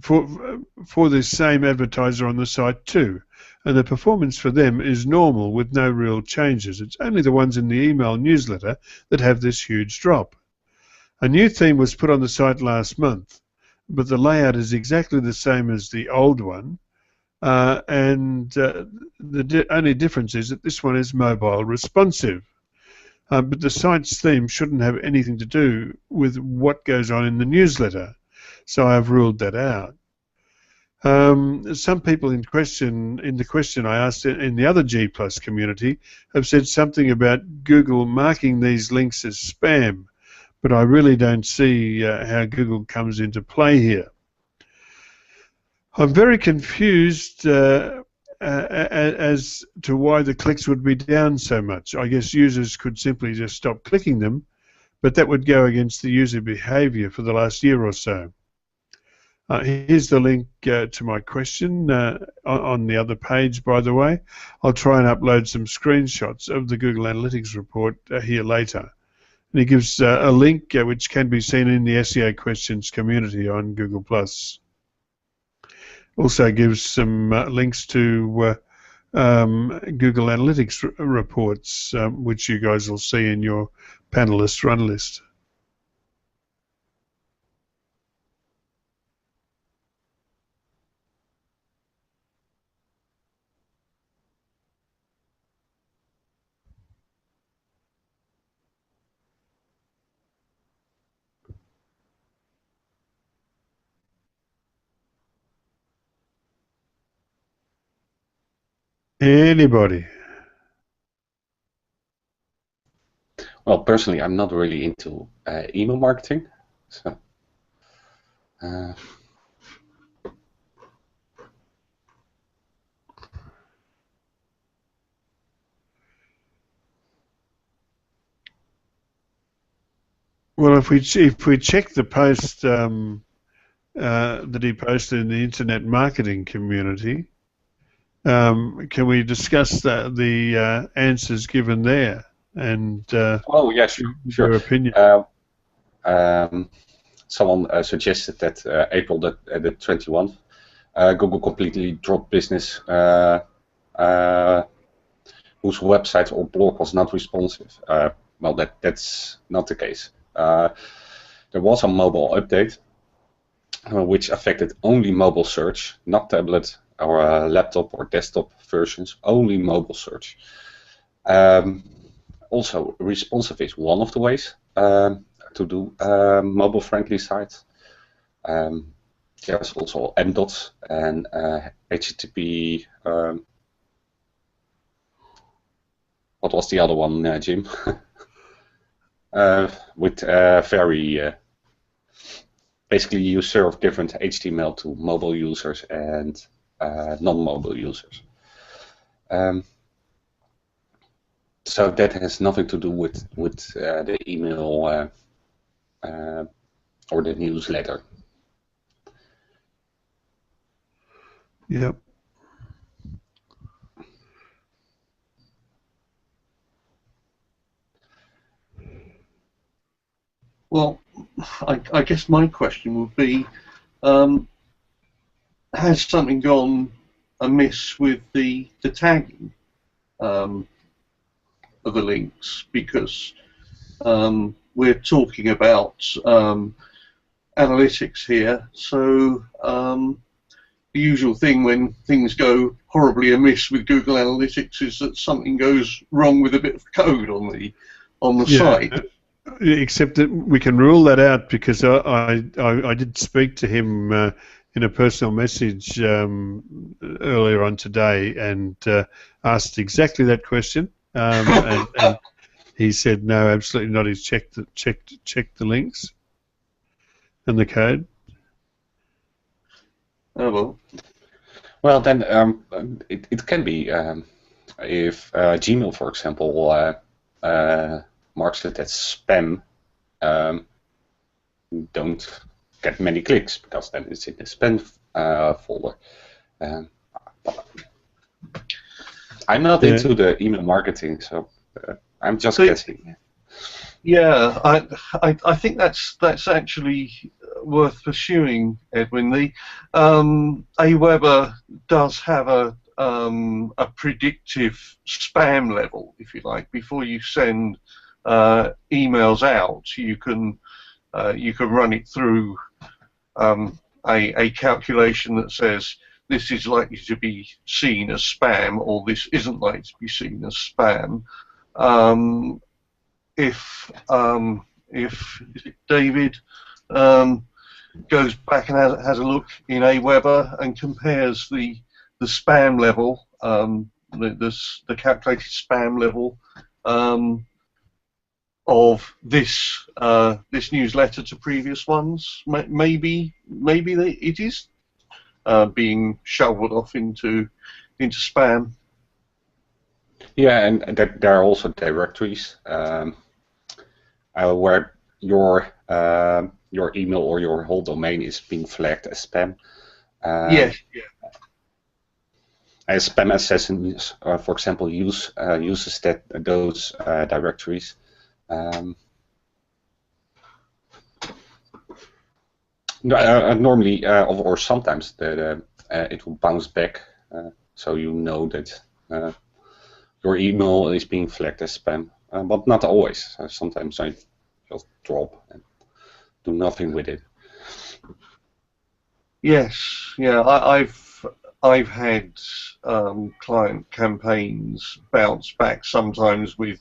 for this same advertiser on the site too, and the performance for them is normal with no real changes. It's only the ones in the email newsletter that have this huge drop. A new theme was put on the site last month, but the layout is exactly the same as the old one. And the only difference is that this one is mobile responsive. But the site's theme shouldn't have anything to do with what goes on in the newsletter, so I've ruled that out. Some people in the question I asked in the other G+ community have said something about Google marking these links as spam, but I really don't see how Google comes into play here. I'm very confused as to why the clicks would be down so much. I guess users could simply just stop clicking them, but that would go against the user behavior for the last year or so. Here's the link to my question on the other page, by the way. I'll try and upload some screenshots of the Google Analytics report here later. And he gives a link which can be seen in the SEO Questions community on Google+. Also gives some links to Google Analytics reports, which you guys will see in your panelist run list. Anybody? Well, personally, I'm not really into email marketing, so. Well, if we check the post that he posted in the internet marketing community, can we discuss the answers given there and Oh yeah, sure. your opinion? Someone suggested that April the 21st, Google completely dropped business whose website or blog was not responsive. Well, that's not the case. There was a mobile update which affected only mobile search, not tablet or laptop or desktop versions, only mobile search. Also, responsive is one of the ways to do mobile-friendly sites. There's also MDOTs and HTTP. What was the other one, Jim? With very basically you serve different HTML to mobile users and non-mobile users. So that has nothing to do with the email or the newsletter. Yep. Well, I guess my question would be, has something gone amiss with the tagging of the links? Because we're talking about analytics here, so the usual thing when things go horribly amiss with Google Analytics is that something goes wrong with a bit of code on the site. Except that we can rule that out because I did speak to him in a personal message earlier on today and asked exactly that question, and he said no, absolutely not. He's checked the links and the code. Oh well. Well, then it can be if Gmail, for example, marks it as spam. Don't get many clicks because then it's in the spam folder. I'm not into the email marketing, so I'm just guessing. Yeah, I think that's actually worth pursuing, Edwin. The Aweber does have a predictive spam level, if you like. Before you send emails out, you can run it through a calculation that says this is likely to be seen as spam, or this isn't likely to be seen as spam. If David goes back and has a look in Aweber and compares the spam level, the calculated spam level of this newsletter to previous ones, maybe it is being shoveled off into spam. Yeah, and there are also directories where your email or your whole domain is being flagged as spam. Yes. Yeah. As spam assassins, for example, uses those directories. Normally, or sometimes, it will bounce back, so you know that your email is being flagged as spam, but not always. Sometimes I just drop and do nothing with it. Yes, yeah, I've had client campaigns bounce back sometimes with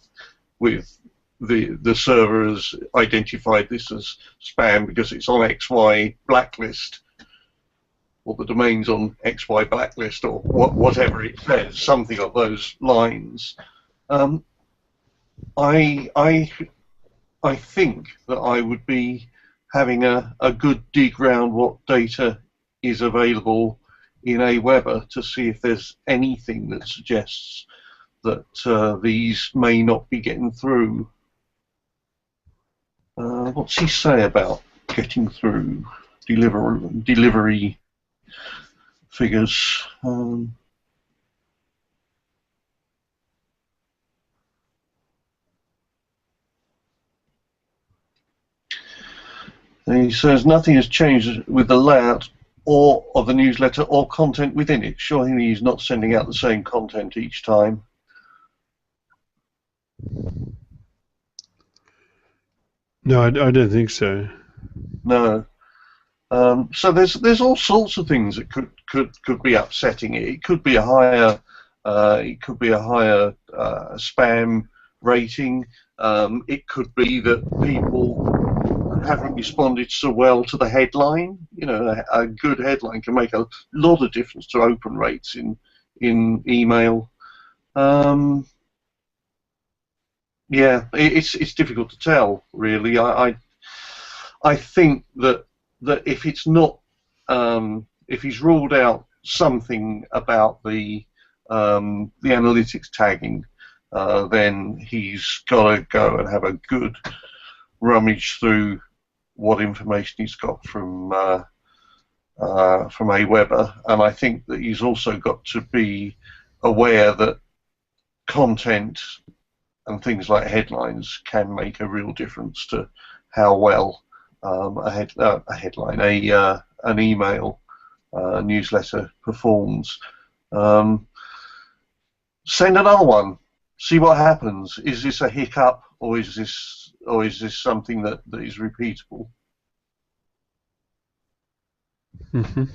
the server has identified this as spam because it's on XY blacklist, or the domain's on XY blacklist, or whatever it says, something of those lines. I think that I would be having a good dig round what data is available in Aweber to see if there's anything that suggests that these may not be getting through. What's he say about getting through delivery figures? And he says nothing has changed with the layout or of the newsletter or content within it. Surely he's not sending out the same content each time. No, I don't think so. No. So there's all sorts of things that could be upsetting it. It could be a higher spam rating. It could be that people haven't responded so well to the headline. You know, a good headline can make a lot of difference to open rates in email. Yeah, it's difficult to tell, really. I think that if it's not, if he's ruled out something about the analytics tagging, then he's got to go and have a good rummage through what information he's got from Aweber, and I think that he's also got to be aware that content and things like headlines can make a real difference to how well an email newsletter performs. Send another one. See what happens. Is this a hiccup, or is this something that is repeatable? Mm-hmm.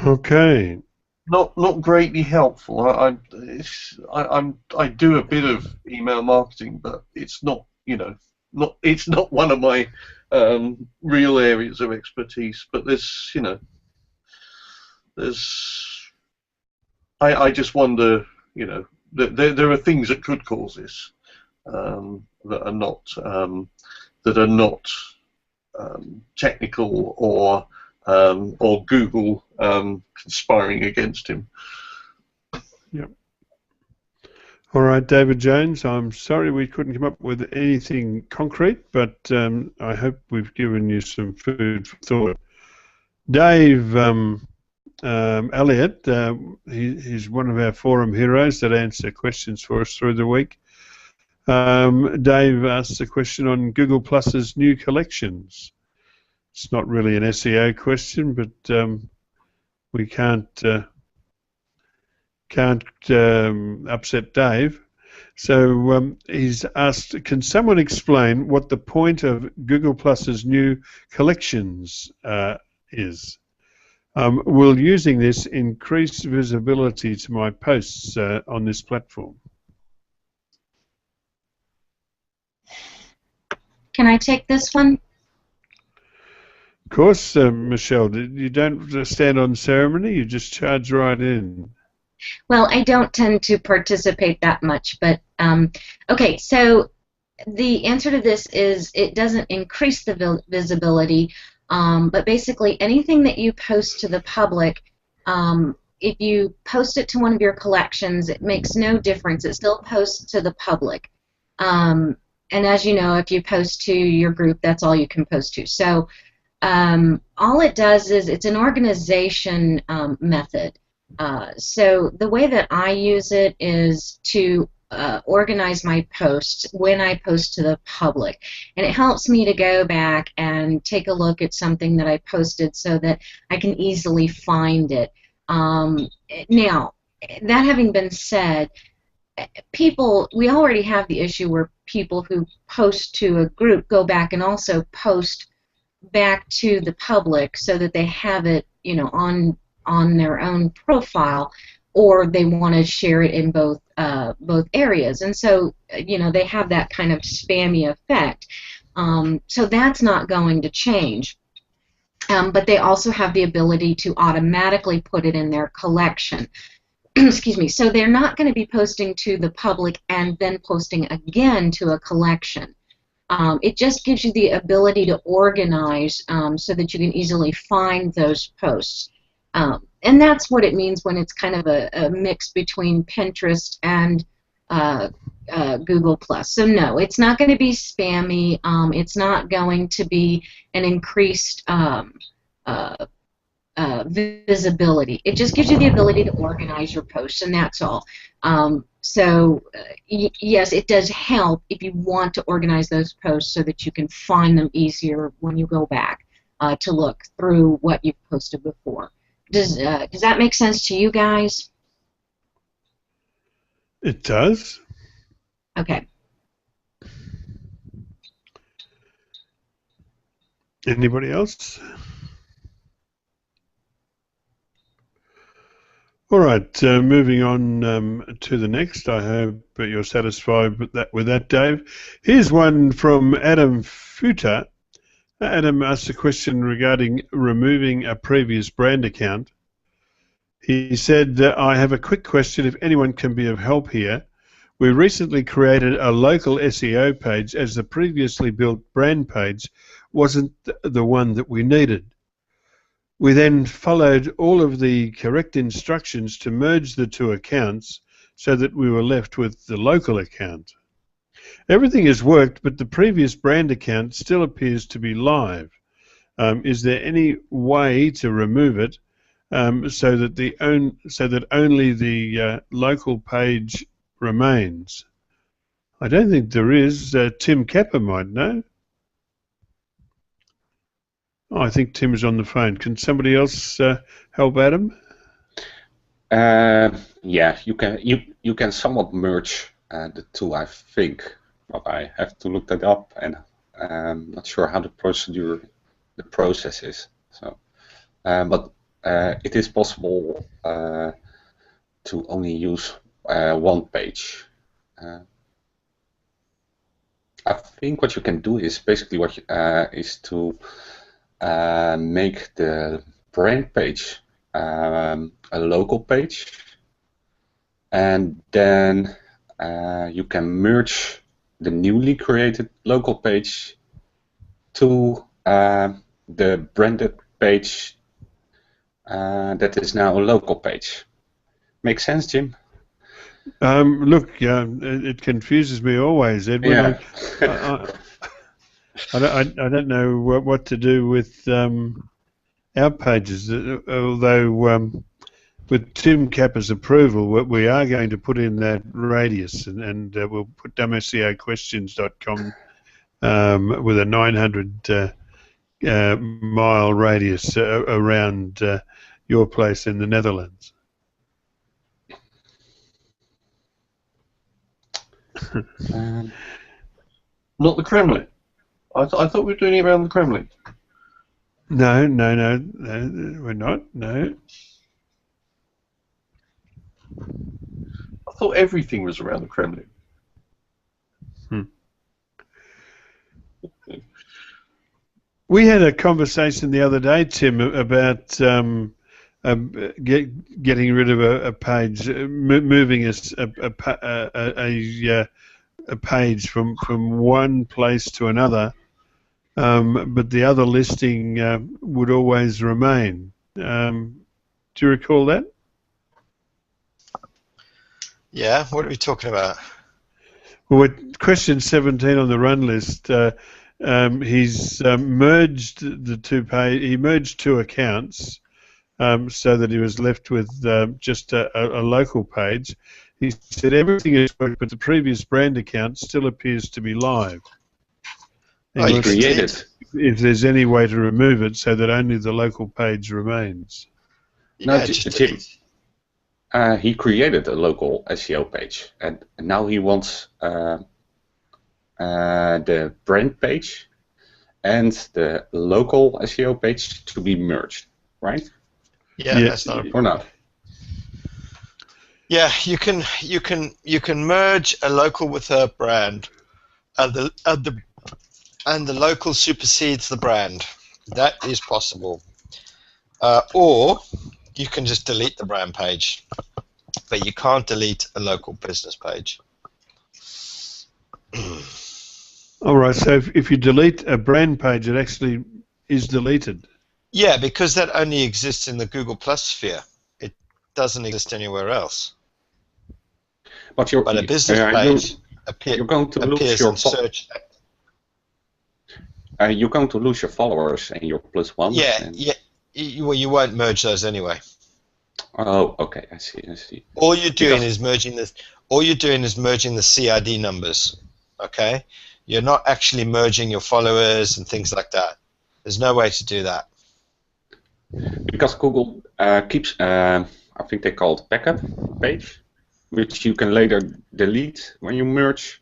Okay. Not greatly helpful. I do a bit of email marketing, but it's not, it's not one of my real areas of expertise. But I just wonder, there are things that could cause this that are not technical or Google conspiring against him. Yep. All right, David Jones, I'm sorry we couldn't come up with anything concrete, but I hope we've given you some food for thought. Dave Elliott, he's one of our forum heroes that answer questions for us through the week. Dave asked a question on Google Plus's new collections. It's not really an SEO question, but we can't upset Dave. So he's asked, can someone explain what the point of Google Plus's new collections is? Will using this increase visibility to my posts on this platform? Can I take this one? Of course, Michelle. You don't stand on ceremony, you just charge right in. Well, I don't tend to participate that much, but okay, so the answer to this is it doesn't increase the visibility, but basically anything that you post to the public, if you post it to one of your collections, it makes no difference. It still posts to the public. And as you know, if you post to your group, that's all you can post to. So all it does is it's an organization method. So the way that I use it is to organize my posts when I post to the public. And it helps me to go back and take a look at something that I posted so that I can easily find it. Now, that having been said, we already have the issue where people who post to a group go back and also post back to the public so that they have it, on their own profile, or they want to share it in both areas, and so they have that kind of spammy effect. So that's not going to change. But they also have the ability to automatically put it in their collection. Excuse me. So they're not going to be posting to the public and then posting again to a collection. It just gives you the ability to organize so that you can easily find those posts. And that's what it means when it's kind of a mix between Pinterest and Google+. So no, it's not going to be spammy. It's not going to be an increased visibility. It just gives you the ability to organize your posts, and that's all. Yes, it does help if you want to organize those posts so that you can find them easier when you go back to look through what you've posted before. Does that make sense to you guys? It does. Okay. Anybody else? All right, moving on to the next. I hope you're satisfied with that, Dave. Here's one from Adam Futer. Adam asked a question regarding removing a previous brand account. He said, I have a quick question if anyone can be of help here. We recently created a local SEO page as the previously built brand page wasn't the one that we needed. We then followed all of the correct instructions to merge the two accounts so that we were left with the local account. Everything has worked, but the previous brand account still appears to be live. Is there any way to remove it so that only the local page remains? I don't think there is. Tim Capper might know. Oh, I think Tim is on the phone. Can somebody else help Adam? Yeah, you can somewhat merge the two, I think, but I have to look that up, and I'm not sure how the process is. So, but it is possible to only use one page. I think what you can do is basically is to make the brand page a local page, and then you can merge the newly created local page to the branded page that is now a local page. Make sense, Jim? Look, it confuses me always, Edwin. Yeah. I don't know what to do with our pages, although with Tim Capper's approval, we are going to put in that radius, and we'll put SEOquestions.com with a 900 mile radius around your place in the Netherlands. Not the Kremlin. I thought we were doing it around the Kremlin. No, we're not. No. I thought everything was around the Kremlin. We had a conversation the other day, Tim, about getting rid of a page, moving a page from one place to another, but the other listing would always remain. Do you recall that? Yeah, what are we talking about? Well, with question 17 on the run list, he's merged the two he merged two accounts so that he was left with just a local page. He said everything is worked, but the previous brand account still appears to be live. I created. If there's any way to remove it so that only the local page remains. No, Yeah, just Jim, delete. he created a local SEO page, and now he wants the brand page and the local SEO page to be merged, right? Yeah, Yeah. that's not a Or problem. not? Yeah, you can merge a local with a brand, and the local supersedes the brand. That is possible. Or you can just delete the brand page, but you can't delete a local business page. All right. So if you delete a brand page, it actually is deleted. Yeah, because that only exists in the Google Plus sphere. It doesn't exist anywhere else. But you're But a business page you're going to lose appears your in search. you're going to lose your followers and your plus ones. Yeah, And... yeah. Well, you won't merge those anyway. Oh, okay. I see. All you're doing Because- is merging this. All you're doing is merging the CID numbers. Okay, you're not actually merging your followers and things like that. There's no way to do that. Because Google keeps, I think they call it backup page, which you can later delete when you merge.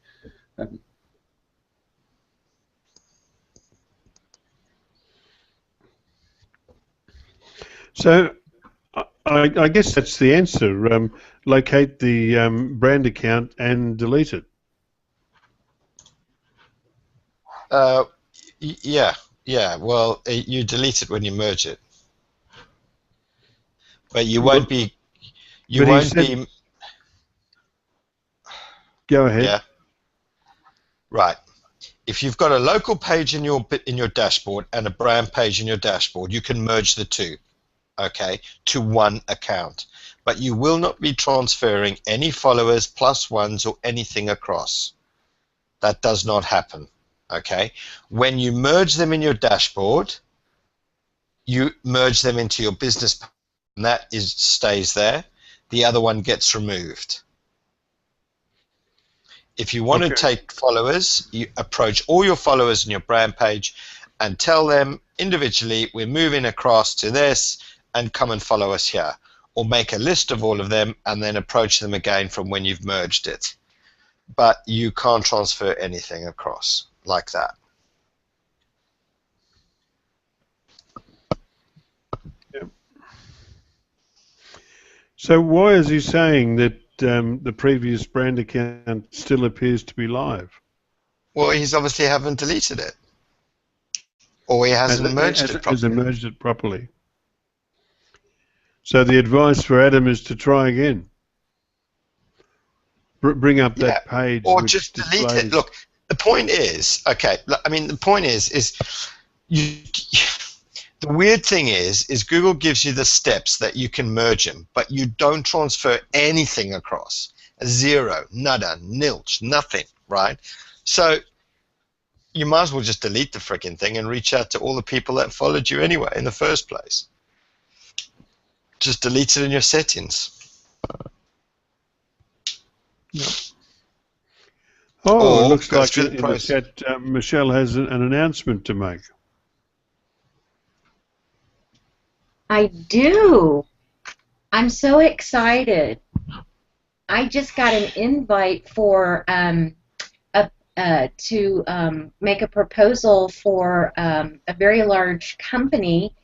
So I guess that's the answer. Locate the brand account and delete it. Yeah. Well, you delete it when you merge it, but you won't be. You But he won't said- be. Go ahead. Yeah. Right. If you've got a local page in your dashboard and a brand page in your dashboard, you can merge the two, okay, to one account. But you will not be transferring any followers, plus ones, or anything across. That does not happen, okay? When you merge them in your dashboard, you merge them into your business page, and that stays there. The other one gets removed. If you want to take followers, you approach all your followers in your brand page and tell them individually, we're moving across to this and come and follow us here. Or make a list of all of them and then approach them again from when you've merged it. But you can't transfer anything across like that. Yeah. So why is he saying that the previous brand account still appears to be live? Well, he's obviously haven't deleted it. Or he hasn't merged it properly. Hasn't merged it properly. So the advice for Adam is to try again. Bring up that page. Or which just delete displays... it. Look, the point is, okay, I mean, the point is you... The weird thing is Google gives you the steps that you can merge them, but you don't transfer anything across. Zero, nada, nilch, nothing, right? So you might as well just delete the freaking thing and reach out to all the people that followed you anyway in the first place. Just delete it in your settings. Yep. Oh, Or it looks go like through in the the process. chat Michelle has an announcement to make. I do. I'm so excited. I just got an invite for to make a proposal for a very large company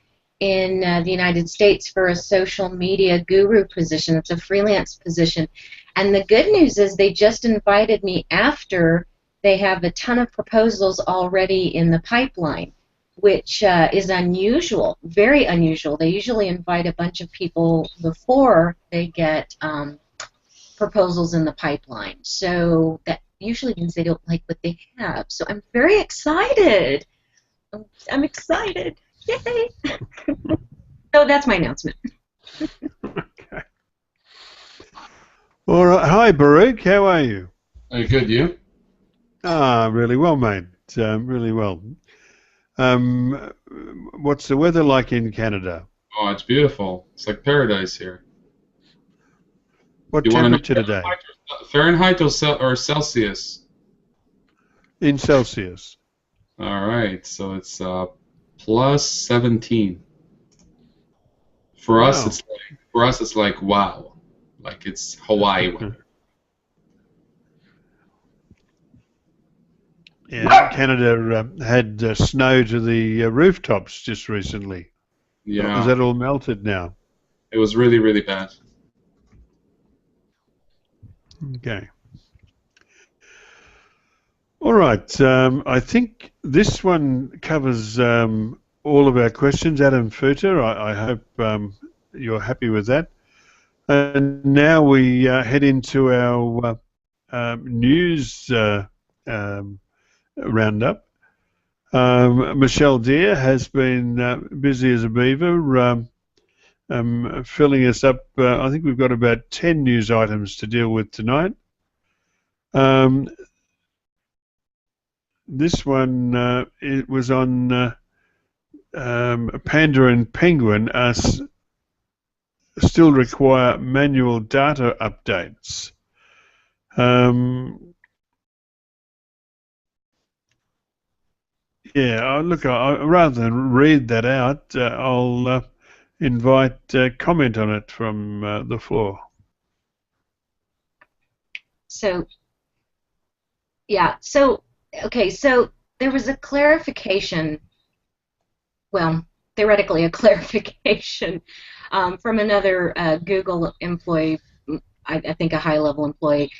in the United States for a social media guru position. It's a freelance position. And the good news is they just invited me after they have a ton of proposals already in the pipeline, which is unusual, very unusual. They usually invite a bunch of people before they get proposals in the pipeline. So that usually means they don't like what they have. So I'm very excited. I'm excited. Yay! So that's my announcement. Okay. All right. Hi, Baruch. How are you? Are you good, you? Really well, mate. Really well. What's the weather like in Canada? Oh, it's beautiful. It's like paradise here. What You want to know temperature today? Fahrenheit or Celsius? In Celsius. All right, so it's plus 17. For Wow. us, it's like wow, like it's Hawaii weather. Yeah, Canada had snow to the rooftops just recently. Is Yeah, that all melted now? it was really, really bad. Okay. All right. I think this one covers all of our questions. Adam Futer, I hope you're happy with that. And now we head into our news roundup. Michelle Deere has been busy as a beaver, filling us up. I think we've got about 10 news items to deal with tonight. This one it was on Panda and Penguin still require manual data updates. Yeah, look, rather than read that out, I'll invite comment on it from the floor. So, yeah, so, okay, so there was a clarification, well, theoretically a clarification from another Google employee, I think a high-level employee,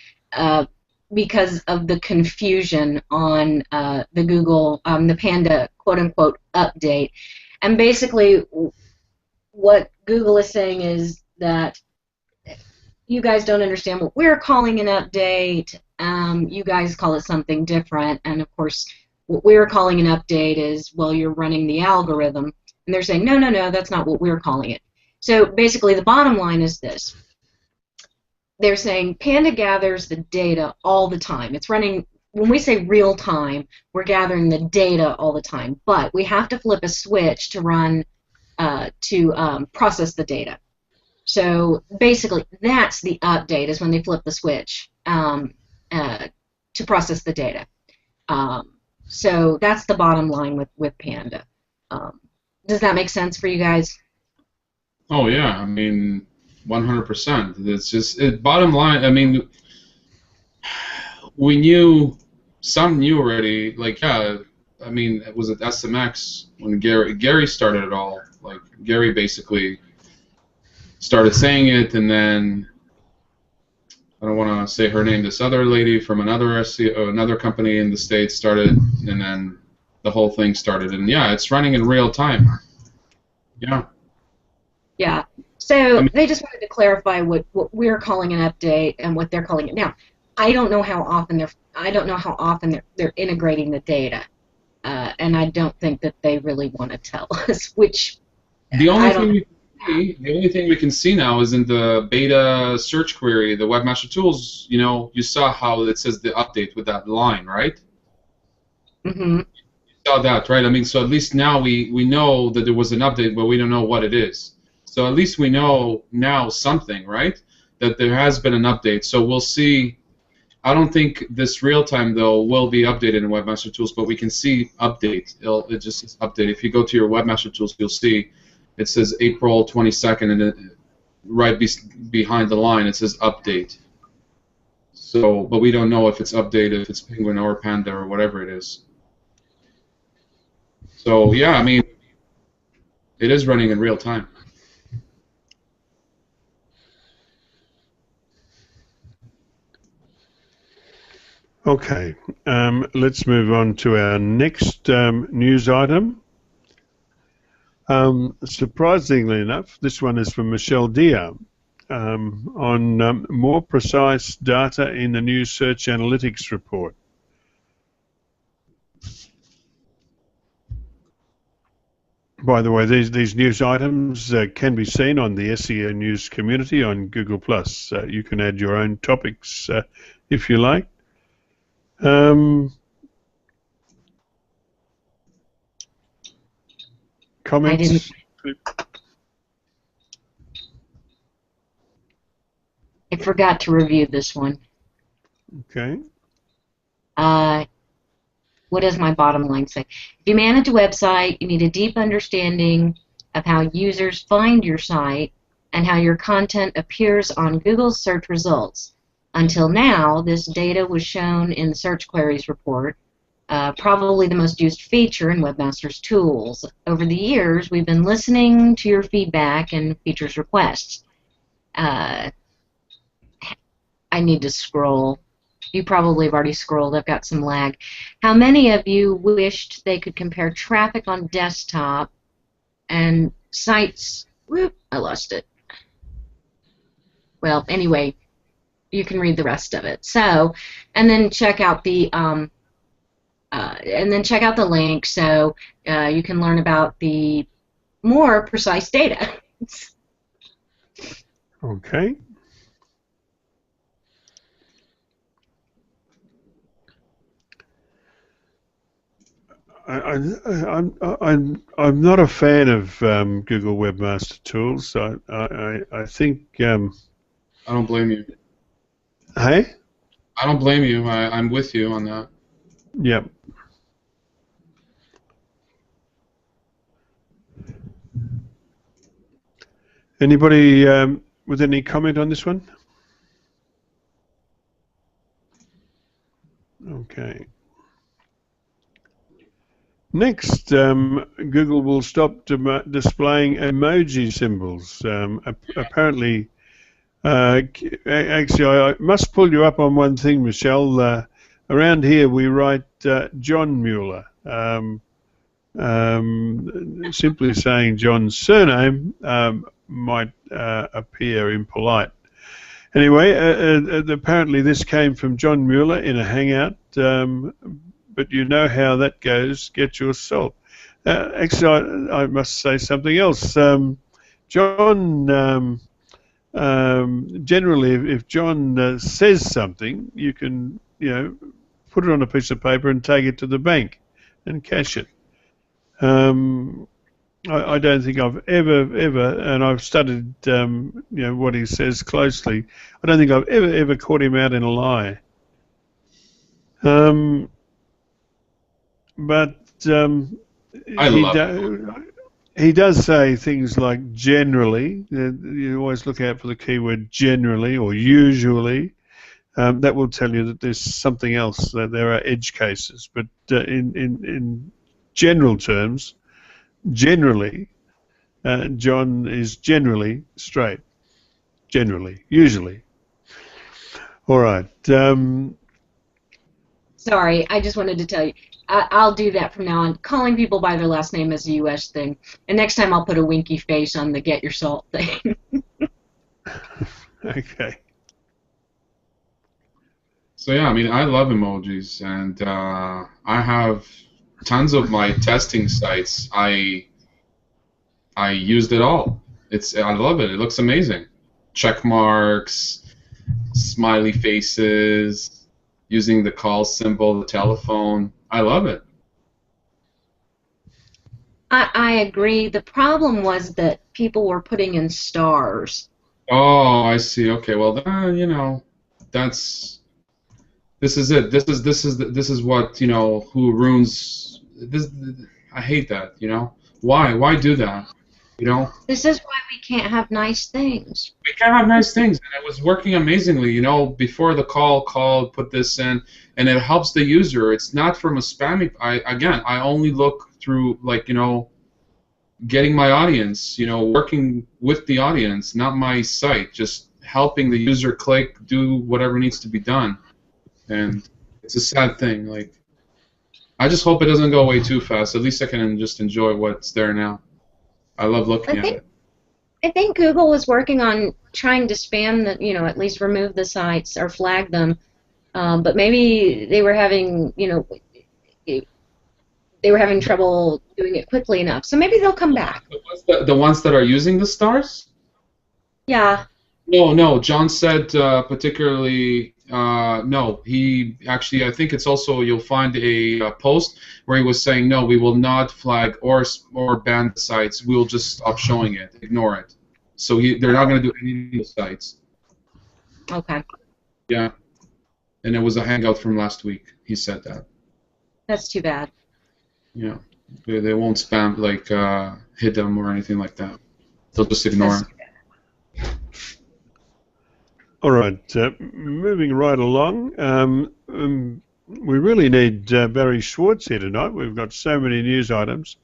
because of the confusion on the Google, the Panda quote-unquote update. And basically what Google is saying is that you guys don't understand what we're calling an update. You guys call it something different. And of course, what we're calling an update is, well, you're running the algorithm. And they're saying, no, no, no, that's not what we're calling it. So basically, the bottom line is this. They're saying Panda gathers the data all the time. It's running, when we say real time, we're gathering the data all the time. But we have to flip a switch to run, process the data. So basically, that's the update, is when they flip the switch to process the data. So that's the bottom line with Panda. Does that make sense for you guys? Oh yeah, I mean, 100%. It's just bottom line. I mean, some knew already. Like, yeah, I mean, was it SMX when Gary started it all? Like, Gary basically started saying it, and then I don't want to say her name. This other lady from another company in the States started, and then the whole thing started. And yeah, it's running in real time. Yeah. Yeah. So they just wanted to clarify what we're calling an update and what they're calling it. Now, I don't know how often they're integrating the data, and I don't think that they really want to tell us. Which the only thing we can see now is in the beta search query, the Webmaster Tools. You know, you saw how it says the update with that line, right? Mm-hmm. You saw that, right? I mean, so at least now we know that there was an update, but we don't know what it is. So at least we know now something, right? That there has been an update. So we'll see. I don't think this real time though will be updated in Webmaster Tools, but we can see update. It just says update. If you go to your Webmaster Tools, you'll see it says April 22nd, and right behind the line it says update. So, but we don't know if it's updated, if it's Penguin or Panda or whatever it is. So yeah, I mean, it is running in real time. Okay, let's move on to our next news item. Surprisingly enough, this one is from Michelle Deere on more precise data in the new Search Analytics report. By the way, these news items can be seen on the SEO News community on Google+. You can add your own topics if you like. Comments? I forgot to review this one. Okay. What does my bottom line say? If you manage a website, you need a deep understanding of how users find your site and how your content appears on Google's search results. Until now, this data was shown in the search queries report, probably the most used feature in Webmaster's Tools. Over the years, we've been listening to your feedback and features requests. I need to scroll. You probably have already scrolled. I've got some lag. How many of you wished they could compare traffic on desktop and sites? Whoop, I lost it. Well, anyway, you can read the rest of it. So, and then check out the link so you can learn about the more precise data. Okay. I'm not a fan of Google Webmaster Tools. I think. I don't blame you. Hey. I don't blame you. I'm with you on that. Yep. Anybody with any comment on this one? Okay. Next, Google will stop displaying emoji symbols. Apparently, actually, I must pull you up on one thing, Michelle. Around here, we write John Mueller. Simply saying John's surname might appear impolite. Anyway, apparently this came from John Mueller in a Hangout, but you know how that goes. Get your salt. Actually, I must say something else. John, generally, if John says something, you can, put it on a piece of paper and take it to the bank and cash it. I don't think I've ever, and I've studied, what he says closely. I don't think I've ever caught him out in a lie. But he does say things like generally. You always look out for the keyword generally or usually. That will tell you that there's something else. That there are edge cases, but in general terms. Generally, John is generally straight. Generally, usually. All right. Sorry, I just wanted to tell you. I'll do that from now on. Calling people by their last name is a U.S. thing. And next time I'll put a winky face on the get your salt thing. Okay. So yeah, I mean, I love emojis, and I have tons of my testing sites. I used it all. I love it. It looks amazing. Check marks, smiley faces, using the call symbol, the telephone. I love it. I agree. The problem was that people were putting in stars. Oh, I see. Okay, well, this is it. This is what who ruins this. I hate that. Why do that? This is why we can't have nice things. We can't have nice things, and it was working amazingly. Before the call, put this in, and it helps the user. It's not from a spammy. I only look through getting my audience. Working with the audience, not my site. Just helping the user click, do whatever needs to be done, and it's a sad thing. I just hope it doesn't go away too fast. At least I can just enjoy what's there now. I love looking at it. I think Google was working on trying to spam at least remove the sites or flag them, but maybe they were having, trouble doing it quickly enough. So maybe they'll come back. The ones that are using the stars? Yeah. No. John said particularly. No, he actually, I think it's also, you'll find a post where he was saying, no, we will not flag or ban the sites. We'll just stop showing it, ignore it. So they're not going to do any of the sites. Okay. Yeah. And it was a hangout from last week. He said that. That's too bad. Yeah. They won't spam, like, hit them or anything like that. They'll just ignore it. All right, moving right along. We really need Barry Schwartz here tonight. We've got so many news items.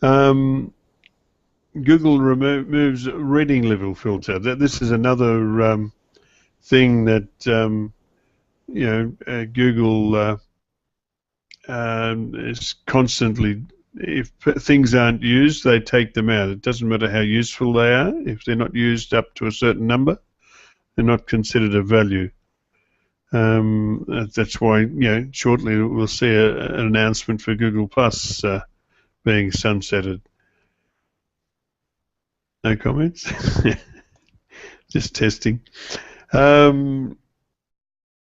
Google removes reading level filter. This is another thing that Google is constantly. If things aren't used, they take them out. It doesn't matter how useful they are. If they're not used up to a certain number, they're not considered of value. That's why, shortly we'll see an announcement for Google Plus being sunsetted. No comments? Just testing. All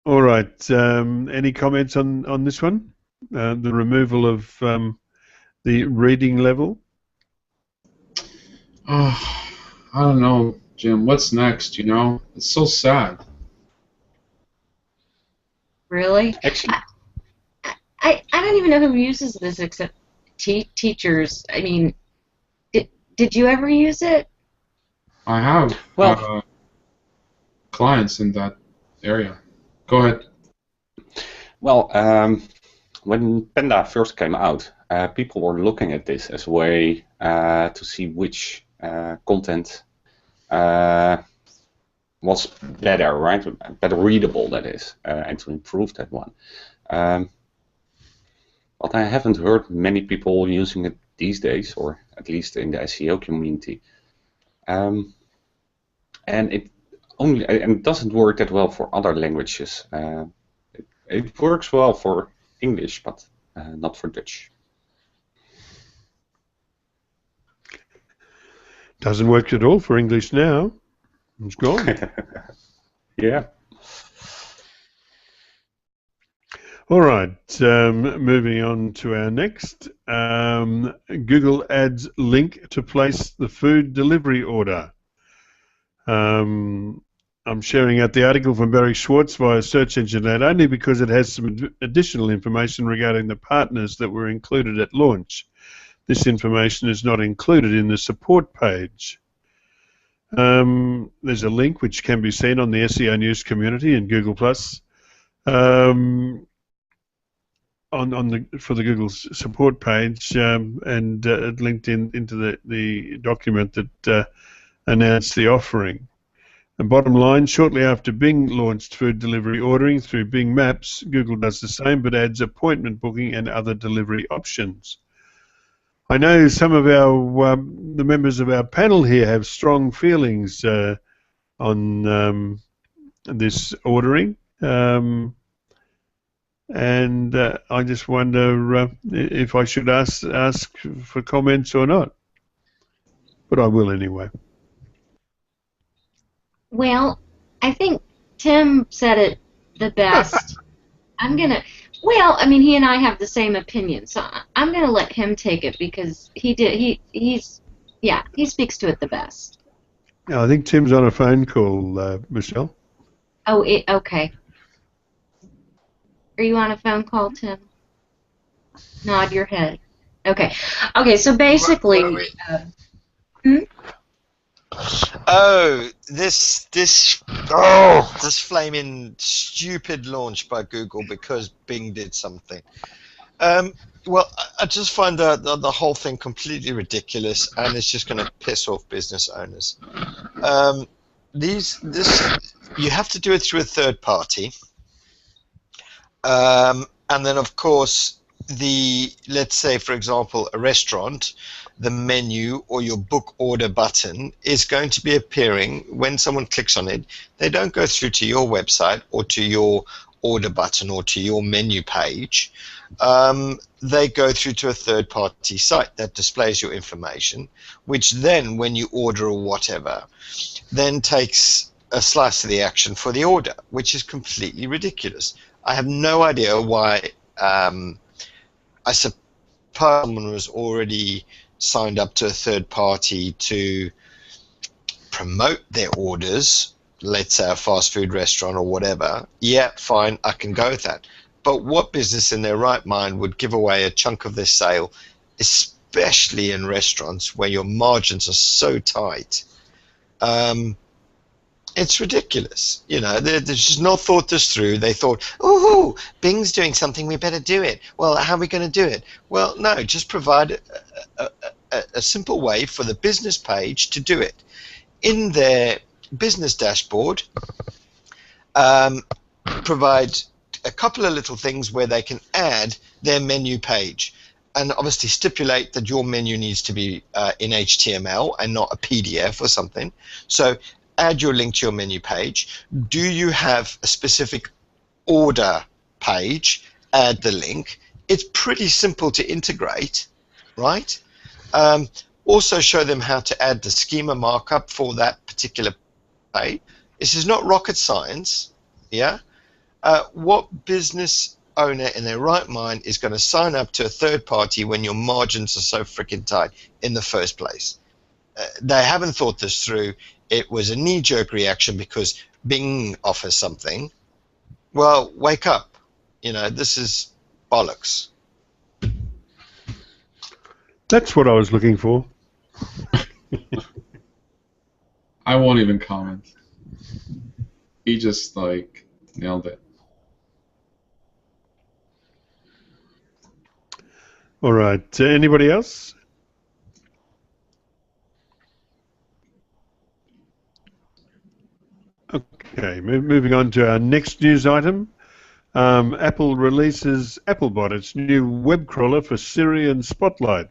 right. Any comments on this one? The removal of the reading level? Oh, I don't know, Jim. What's next? It's so sad. Really? Actually, I don't even know who uses this except teachers. I mean, did you ever use it? I have clients in that area. Go ahead. well, when Panda first came out, people were looking at this as a way to see which content was better, right? Better readable, that is, and to improve that one. But I haven't heard many people using it these days, or at least in the SEO community. And it doesn't work that well for other languages. It works well for English, but not for Dutch. Doesn't work at all for English now. It's gone. Yeah. All right, moving on to our next. Google adds link to place the food delivery order. I'm sharing out the article from Barry Schwartz via Search Engine Ad only because it has some additional information regarding the partners that were included at launch. This information is not included in the support page. There's a link which can be seen on the SEO News community in Google+. For the Google support page, and it linked into the document that announced the offering. And bottom line, shortly after Bing launched food delivery ordering through Bing Maps, Google does the same but adds appointment booking and other delivery options. I know some of the members of our panel here have strong feelings on this ordering. And I just wonder if I should ask for comments or not. But I will anyway. Well, I think Tim said it the best. Well, I mean, he and I have the same opinion, so I'm gonna let him take it because he speaks to it the best. I think Tim's on a phone call, Michelle. Oh, okay. Are you on a phone call, Tim? Nod your head. Okay. Okay, so basically... Oh, this flaming stupid launch by Google because Bing did something. Well, I just find the whole thing completely ridiculous, and it's just going to piss off business owners. You have to do it through a third party. And then, of course, let's say, for example, a restaurant, the menu or your book order button is going to be appearing when someone clicks on it. They don't go through to your website or to your order button or to your menu page. They go through to a third-party site that displays your information, which then, when you order or whatever, then takes a slice of the action for the order, which is completely ridiculous. I have no idea why. I suppose someone was already signed up to a third party to promote their orders, let's say a fast food restaurant or whatever. Yeah, fine, I can go with that. But what business in their right mind would give away a chunk of their sale especially in restaurants where your margins are so tight. It's ridiculous. They're just not thought this through. They thought, oh, Bing's doing something, we better do it. Well, how are we going to do it? Well, no, just provide a simple way for the business page to do it. In their business dashboard, provide a couple of little things where they can add their menu page, and obviously stipulate that your menu needs to be in HTML and not a PDF or something. So add your link to your menu page. Do you have a specific order page? Add the link. It's pretty simple to integrate, right? Also show them how to add the schema markup for that particular page. This is not rocket science, yeah? What business owner in their right mind is going to sign up to a third party when your margins are so freaking tight in the first place? They haven't thought this through. It was a knee-jerk reaction because Bing offers something. Well, wake up. This is bollocks. That's what I was looking for. I won't even comment. He just nailed it. All right. Anybody else? Okay. Moving on to our next news item. Apple releases Applebot, its new web crawler for Siri and Spotlight.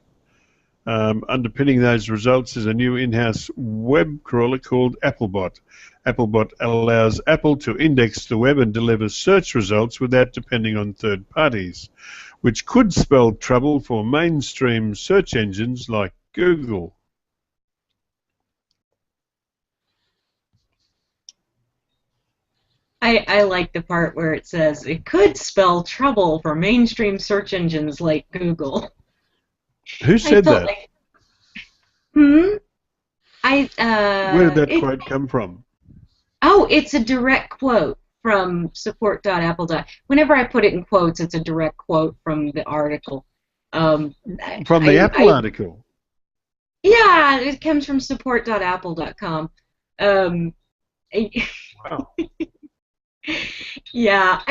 Underpinning those results is a new in-house web crawler called Applebot. Applebot allows Apple to index the web and deliver search results without depending on third parties, which could spell trouble for mainstream search engines like Google. I like the part where it says it could spell trouble for mainstream search engines like Google. Who said that? Where did that quote come from? Oh, it's a direct quote from support.apple. Whenever I put it in quotes, it's a direct quote from the article. From the Apple article? Yeah, it comes from support.apple.com. Wow. Yeah,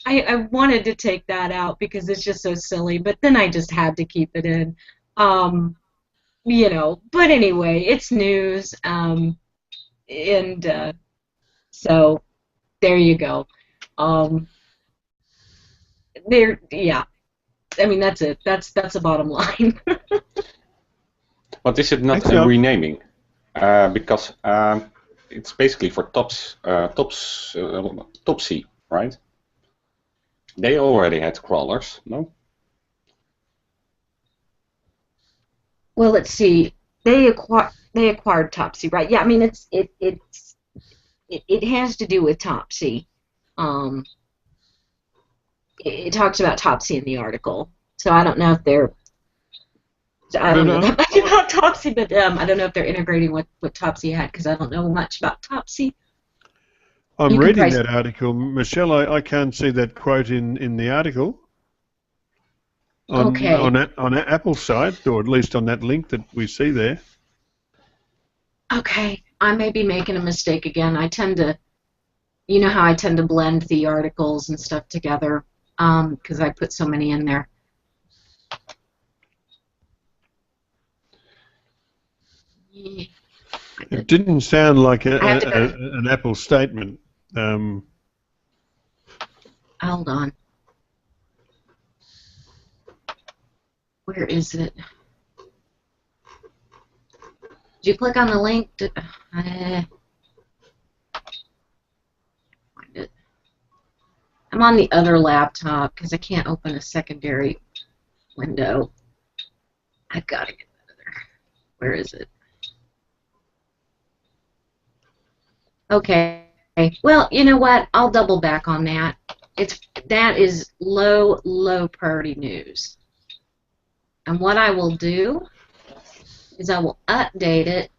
I wanted to take that out because it's just so silly, but then I just had to keep it in. But anyway, it's news, so there you go. Yeah. I mean, that's it. That's the bottom line. But is it not a renaming? Because it's basically for Topsy, right? They already had crawlers, no? Well, let's see. They acquired Topsy, right? Yeah, I mean it has to do with Topsy. It talks about Topsy in the article, so I don't know if they're. I don't know that much about Topsy, but I don't know if they're integrating what Topsy had because I don't know much about Topsy. I'm reading that article, Michelle. I can't see that quote in the article. On Apple's site, or at least on that link that we see there. Okay, I may be making a mistake again. I tend to, you know how I tend to blend the articles and stuff together because I put so many in there. It didn't sound like an Apple statement. Hold on. Where is it? Did you click on the link? Find it. I'm on the other laptop because I can't open a secondary window. I've got to get that other. Where is it? Okay. Well, you know what? I'll double back on that. That is low priority news. And what I will do is I will update it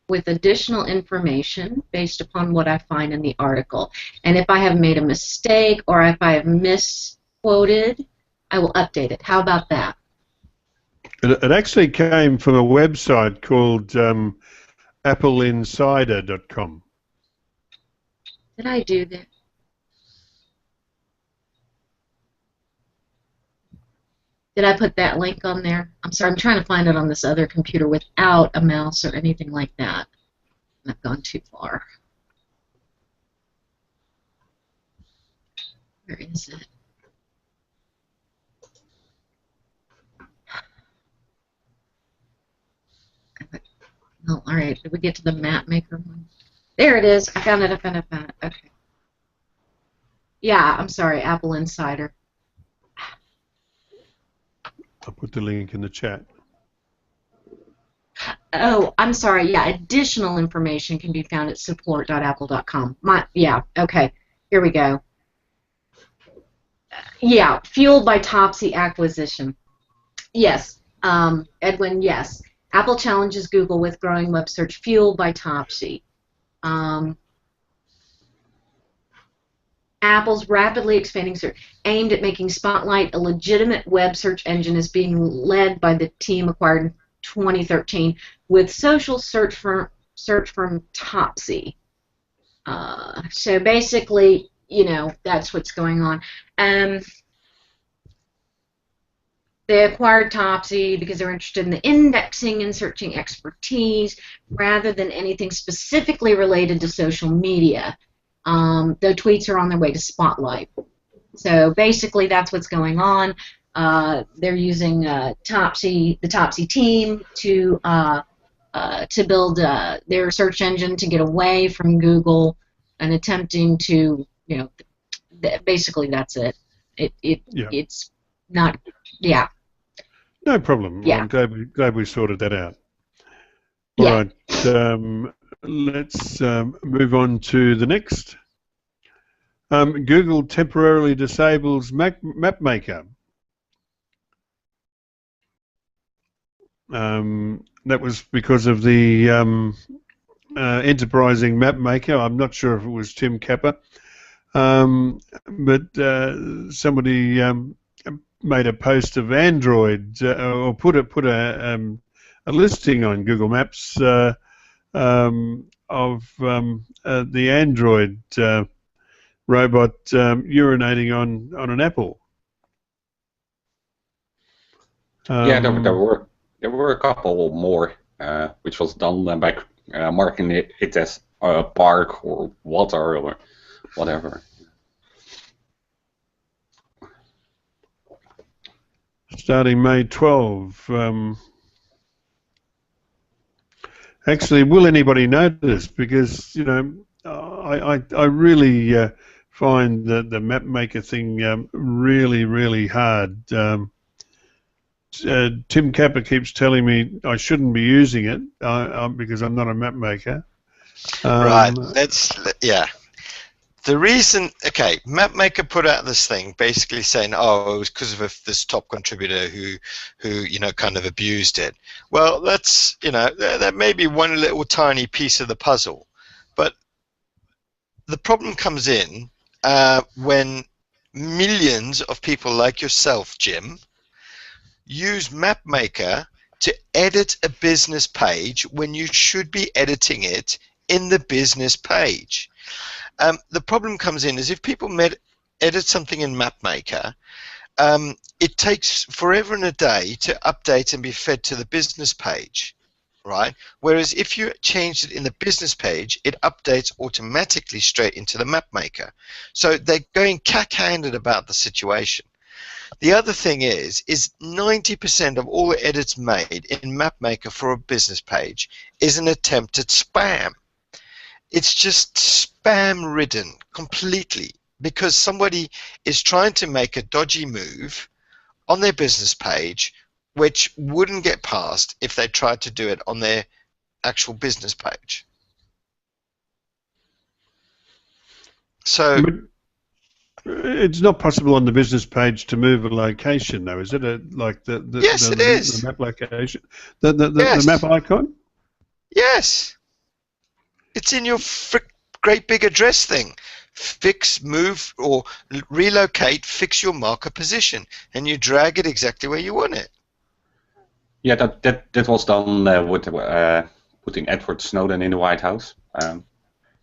with additional information based upon what I find in the article. And if I have made a mistake or if I have misquoted, I will update it. How about that? It actually came from a website called appleinsider.com. Did I do that? Did I put that link on there? I'm sorry, I'm trying to find it on this other computer without a mouse or anything like that. I've gone too far. Where is it? Oh, all right. Did we get to the map maker one? There it is. I found it. Okay. Yeah, I'm sorry. Apple Insider. I'll put the link in the chat. Oh, I'm sorry. Yeah, additional information can be found at support.apple.com. Yeah, okay. Here we go. Yeah, fueled by Topsy acquisition. Yes, Edwin, yes. Apple challenges Google with growing web search fueled by Topsy. Apple's rapidly expanding search aimed at making Spotlight a legitimate web search engine is being led by the team acquired in 2013 with social search firm Topsy. So basically, you know, that's what's going on. They acquired Topsy because they were interested in the indexing and searching expertise rather than anything specifically related to social media. The tweets are on their way to Spotlight. So basically that's what's going on. They're using the Topsy team to build their search engine to get away from Google and attempting to, you know, basically that's it. It's not, yeah. No problem. Yeah. I'm glad we sorted that out. All right. Let's move on to the next. Google temporarily disables MapMaker. That was because of the enterprising MapMaker. I'm not sure if it was Tim Kappa, but somebody made a post of Android or put a listing on Google Maps of the Android robot urinating on an apple. Yeah, there were a couple more, which was done by marking it as park or water or whatever. Starting May 12. Actually, will anybody notice? Because, you know, I really find the MapMaker thing really, really hard. Tim Kappa keeps telling me I shouldn't be using it because I'm not a MapMaker. Right. Yeah. The reason, okay, MapMaker put out this thing basically saying, oh, it was because of this top contributor who, you know, kind of abused it. Well, that's, you know, that may be one little tiny piece of the puzzle. But the problem comes in when millions of people like yourself, Jim, use MapMaker to edit a business page when you should be editing it in the business page. The problem comes in is if people edit something in MapMaker, it takes forever and a day to update and be fed to the business page, right? Whereas if you changed it in the business page, it updates automatically straight into the MapMaker. So they're going cack-handed about the situation. The other thing is 90% of all the edits made in MapMaker for a business page is an attempt at spam. It's just spam-ridden completely because somebody is trying to make a dodgy move on their business page which wouldn't get passed if they tried to do it on their actual business page. So it's not possible on the business page to move a location, though, is it? Yes, it is. The map location, the map icon. Yes, it's in your great big address thing. Fix, move, or relocate. Fix your marker position, and you drag it exactly where you want it. Yeah, that was done with putting Edward Snowden in the White House.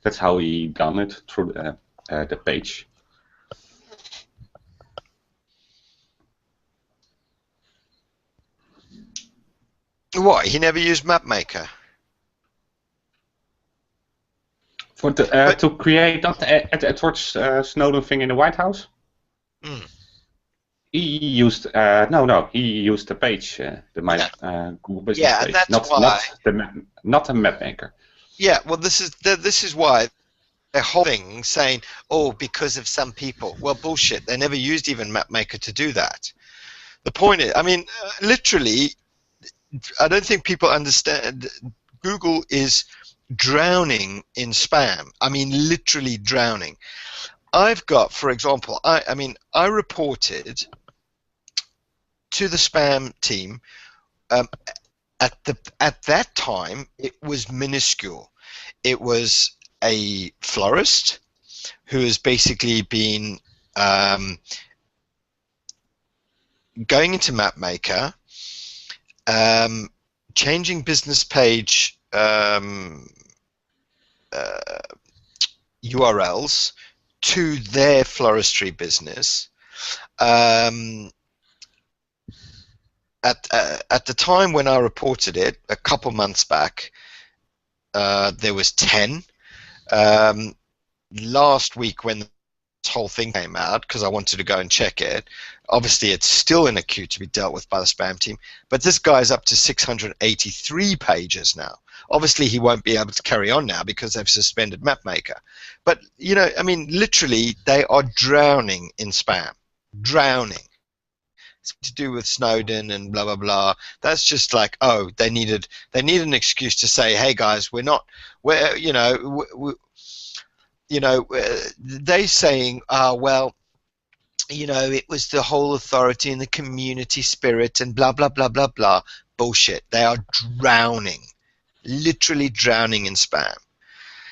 That's how he done it through the page. What? He never used MapMaker. For to create that Edward Snowden thing in the White House. Mm. He used he used the page, Google Business page, that's not a map maker. Yeah, well, this is why the whole thing saying, oh, because of some people. Well, bullshit. They never used even MapMaker to do that. The point is, I mean, literally, I don't think people understand. Google is drowning in spam. I mean, literally drowning. I've got, for example, I reported to the spam team. At that time, it was minuscule. It was a florist who has basically been going into MapMaker, changing business page URLs to their floristry business. At the time when I reported it, a couple months back, there was 10. Last week when this whole thing came out, because I wanted to go and check it, obviously it's still in a queue to be dealt with by the spam team, but this guy's up to 683 pages now. Obviously he won't be able to carry on now because they've suspended MapMaker. But, you know, I mean, literally they are drowning in spam. Drowning. It's to do with Snowden and blah blah blah. That's just like, oh, they need an excuse to say, hey guys, they saying, well, you know, it was the whole authority and the community spirit and blah blah blah blah blah. Bullshit. They are drowning, literally drowning in spam.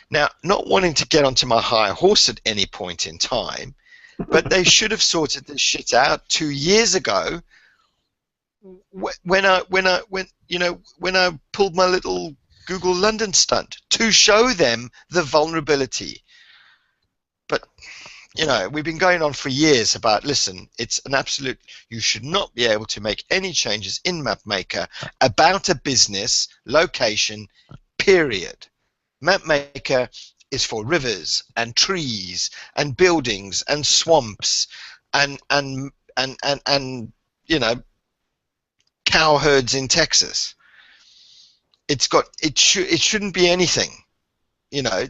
Now, not wanting to get onto my high horse at any point in time, but they should have sorted this shit out 2 years ago. When I pulled my little Google London stunt to show them the vulnerability. But you know, we've been going on for years about, listen, it's an absolute, you should not be able to make any changes in MapMaker about a business location, period. MapMaker is for rivers and trees and buildings and swamps and you know, cow herds in Texas. It shouldn't be anything. You know,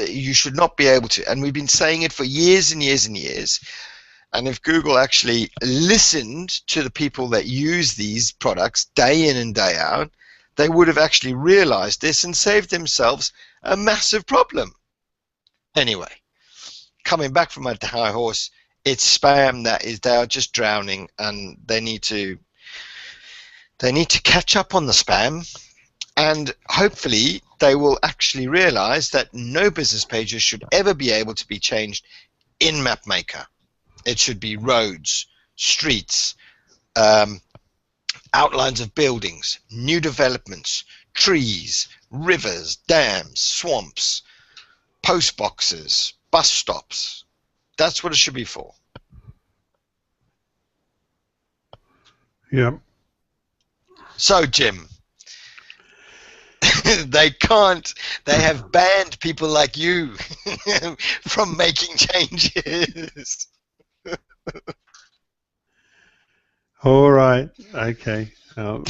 you should not be able to, and we've been saying it for years and years and years. And if Google actually listened to the people that use these products day in and day out, they would have actually realized this and saved themselves a massive problem. Anyway, coming back from my high horse, it's spam they are just drowning, and they need to catch up on the spam, and hopefully they will actually realize that no business pages should ever be able to be changed in MapMaker. It should be roads, streets, outlines of buildings, new developments, trees, rivers, dams, swamps, post boxes, bus stops. That's what it should be for. Yeah. So, Jim, they have banned people like you from making changes. All right. Okay. I've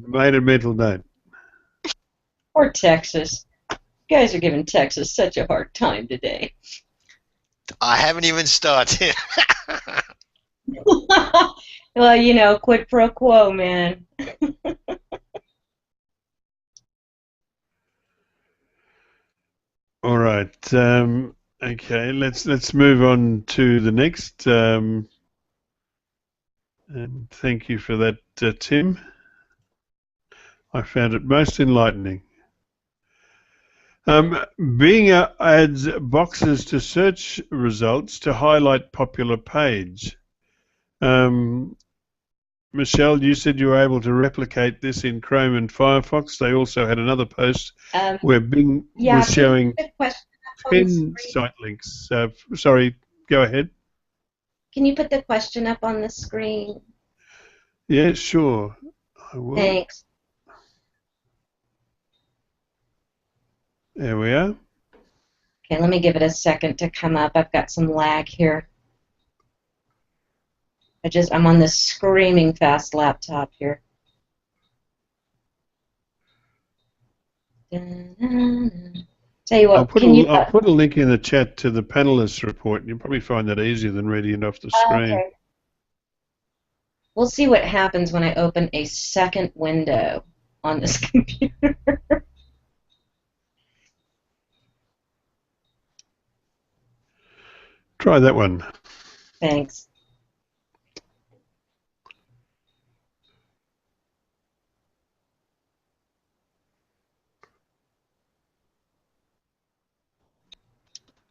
made a mental note. Or Texas. You guys are giving Texas such a hard time today. I haven't even started. Well, you know, quid pro quo, man. All right. Okay. Let's move on to the next. And thank you for that, Tim. I found it most enlightening. Bing adds boxes to search results to highlight popular page. Michelle, you said you were able to replicate this in Chrome and Firefox. They also had another post where Bing Yeah, was showing can you put the question up on the 10 screen? site links. Sorry, go ahead. Can you put the question up on the screen? Yeah, sure. I will. Thanks. There we are. Okay, let me give it a second to come up. I've got some lag here. I'm on this screaming fast laptop here. Tell you I'll what, can you? put a link in the chat to the panelists report. You'll probably find that easier than reading it off the screen. Okay. We'll see what happens when I open a second window on this computer. Try that one. Thanks.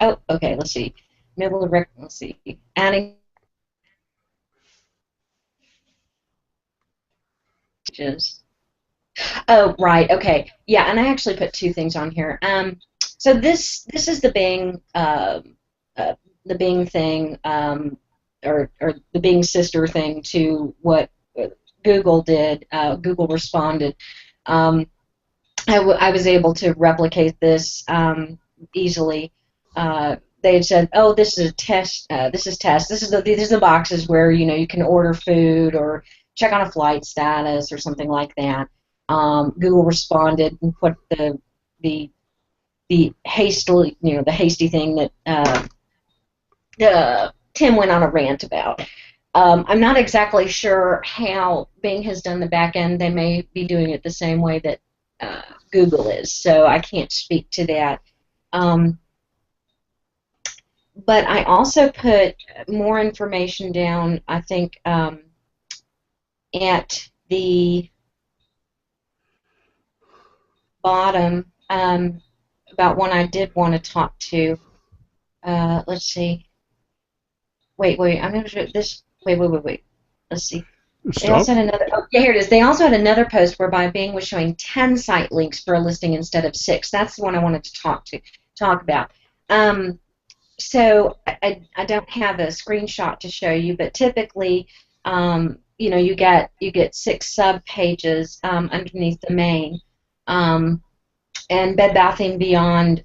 Oh, okay. Let's see. Let's see. Adding pages. Oh, right. Okay. Yeah, and I actually put two things on here. So this is the Bing thing, or the Bing sister thing to what Google did. Google responded. I was able to replicate this easily. They had said, "Oh, this is a test. This is test. These are the boxes where you can order food or check on a flight status or something like that." Google responded and put the hasty thing that Tim went on a rant about. I'm not exactly sure how Bing has done the back end. They may be doing it the same way that Google is, so I can't speak to that. But I also put more information down, I think, at the bottom about one I did want to talk to. Let's see. Wait. I'm going to show this. Wait. Let's see. They also had another. Oh, yeah, here it is. They also had another post whereby Bing was showing 10 site links for a listing instead of 6. That's the one I wanted to talk about. So I don't have a screenshot to show you, but typically, you get 6 sub pages underneath the main. And Bed Bath & Beyond,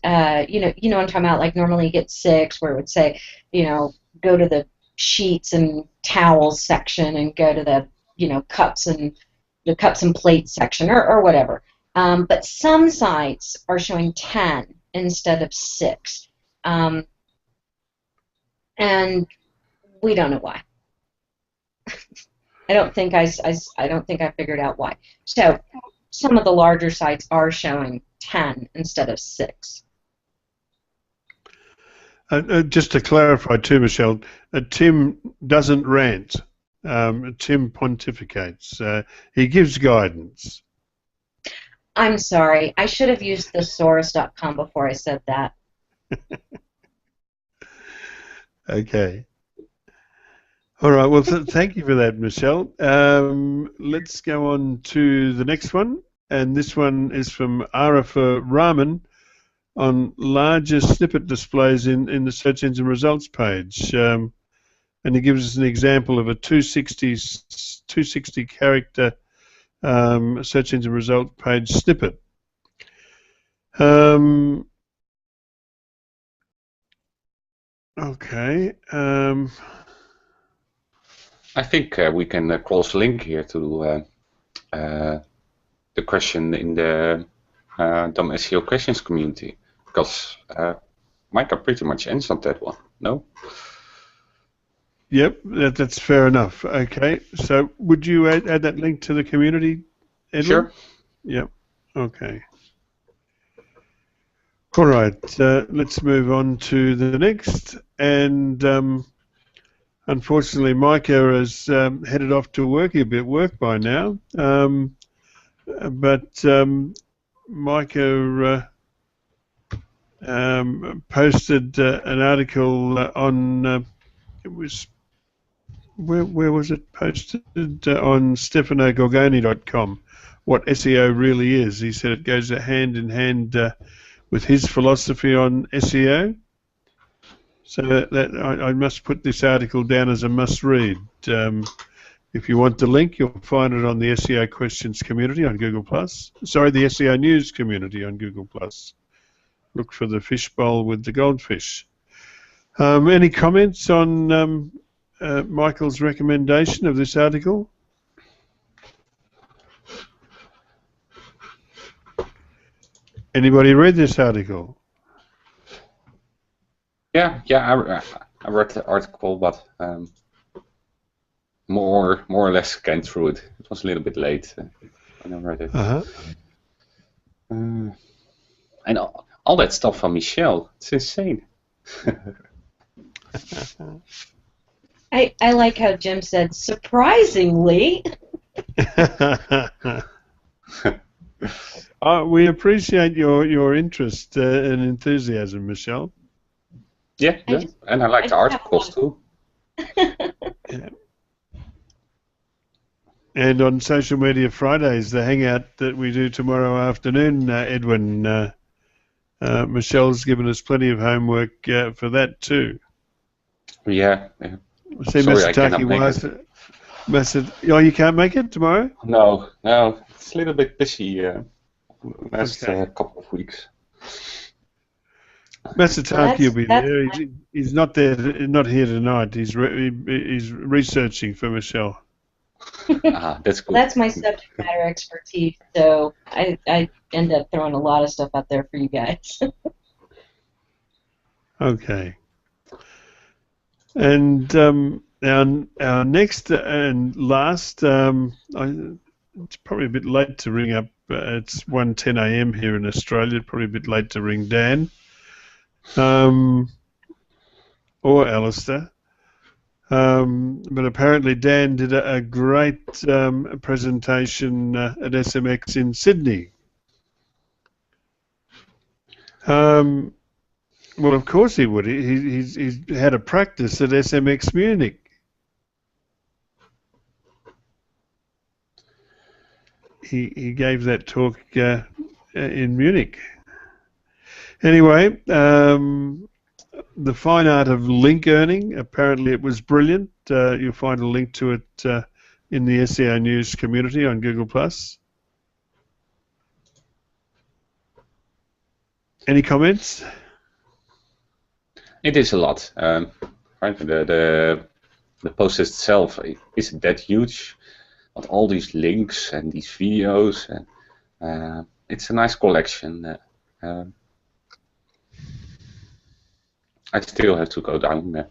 you know what I'm talking about. Like normally you get 6, where it would say, go to the sheets and towels section and go to the cups and plates section or whatever. But some sites are showing 10 instead of 6, and we don't know why. I don't think I figured out why. So some of the larger sites are showing 10 instead of 6. Just to clarify too, Michelle, Tim doesn't rant. Tim pontificates. He gives guidance. I'm sorry. I should have used thesaurus.com before I said that. Okay. All right. Well, thank you for that, Michelle. Let's go on to the next one. And this one is from Arifa Rahman on larger snippet displays in the search engine results page. And he gives us an example of a 260 character search engine result page snippet. Okay. I think we can cross-link here to the question in the dumb SEO questions community, because Micah pretty much answered that one. No? Yep, that's fair enough. Okay, so would you add that link to the community, Edwin? Sure. Yep. Okay. All right. Let's move on to the next. And unfortunately, Micah has headed off to work. He'll be at work by now. But Micah posted an article on it was where was it posted? On stefanogorgoni.com. What SEO really is. He said it goes hand in hand with his philosophy on SEO. So that I must put this article down as a must-read. If you want the link, you'll find it on the SEO Questions community on Google+. Sorry, the SEO News community on Google+. Look for the fishbowl with the goldfish. Any comments on Michael's recommendation of this article? Anybody read this article? Yeah, I read the article, but more or less scanned through it. It was a little bit late when I read it. And all that stuff from Michelle, it's insane. I like how Jim said, surprisingly. We appreciate your interest and enthusiasm, Michelle. Yeah, and I like the articles too. Yeah. And on Social Media Fridays, the hangout that we do tomorrow afternoon, Edwin, Michelle's given us plenty of homework for that too. Yeah. See, Sorry, I cannot make it. Oh, you can't make it tomorrow? No, it's a little bit busy last couple of weeks. Masataki will be there. He's not there, not here tonight. He's researching for Michelle. That's cool. That's my subject matter expertise, so I end up throwing a lot of stuff out there for you guys. Okay. And our next and last, it's probably a bit late to ring up. It's 1:10 a.m. here in Australia. Probably a bit late to ring Dan or Alistair. But apparently Dan did a great presentation at SMX in Sydney. Well, of course he would. He's had a practice at SMX Munich. He gave that talk in Munich. Anyway, the fine art of link earning, apparently it was brilliant. You'll find a link to it in the SEO News community on Google+. Any comments? It is a lot. Right? The post itself isn't that huge, but all these links and these videos, and it's a nice collection. I still have to go down there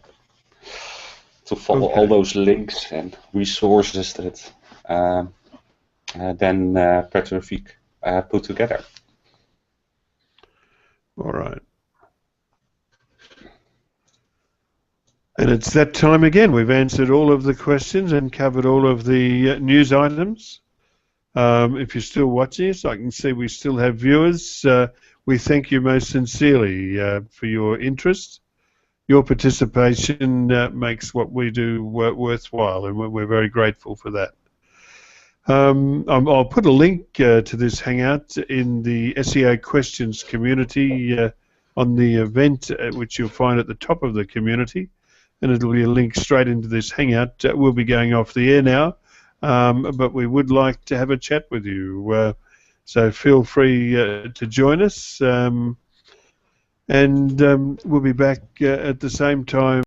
to follow all those links and resources that then Petrovic put together. All right. And it's that time again. We've answered all of the questions and covered all of the news items. If you're still watching us, I can see we still have viewers. We thank you most sincerely for your interest. Your participation makes what we do worthwhile, and we're very grateful for that. I'll put a link to this hangout in the SEO Questions community on the event, which you'll find at the top of the community, and it'll be a link straight into this hangout. We'll be going off the air now, but we would like to have a chat with you. So feel free to join us. And we'll be back at the same time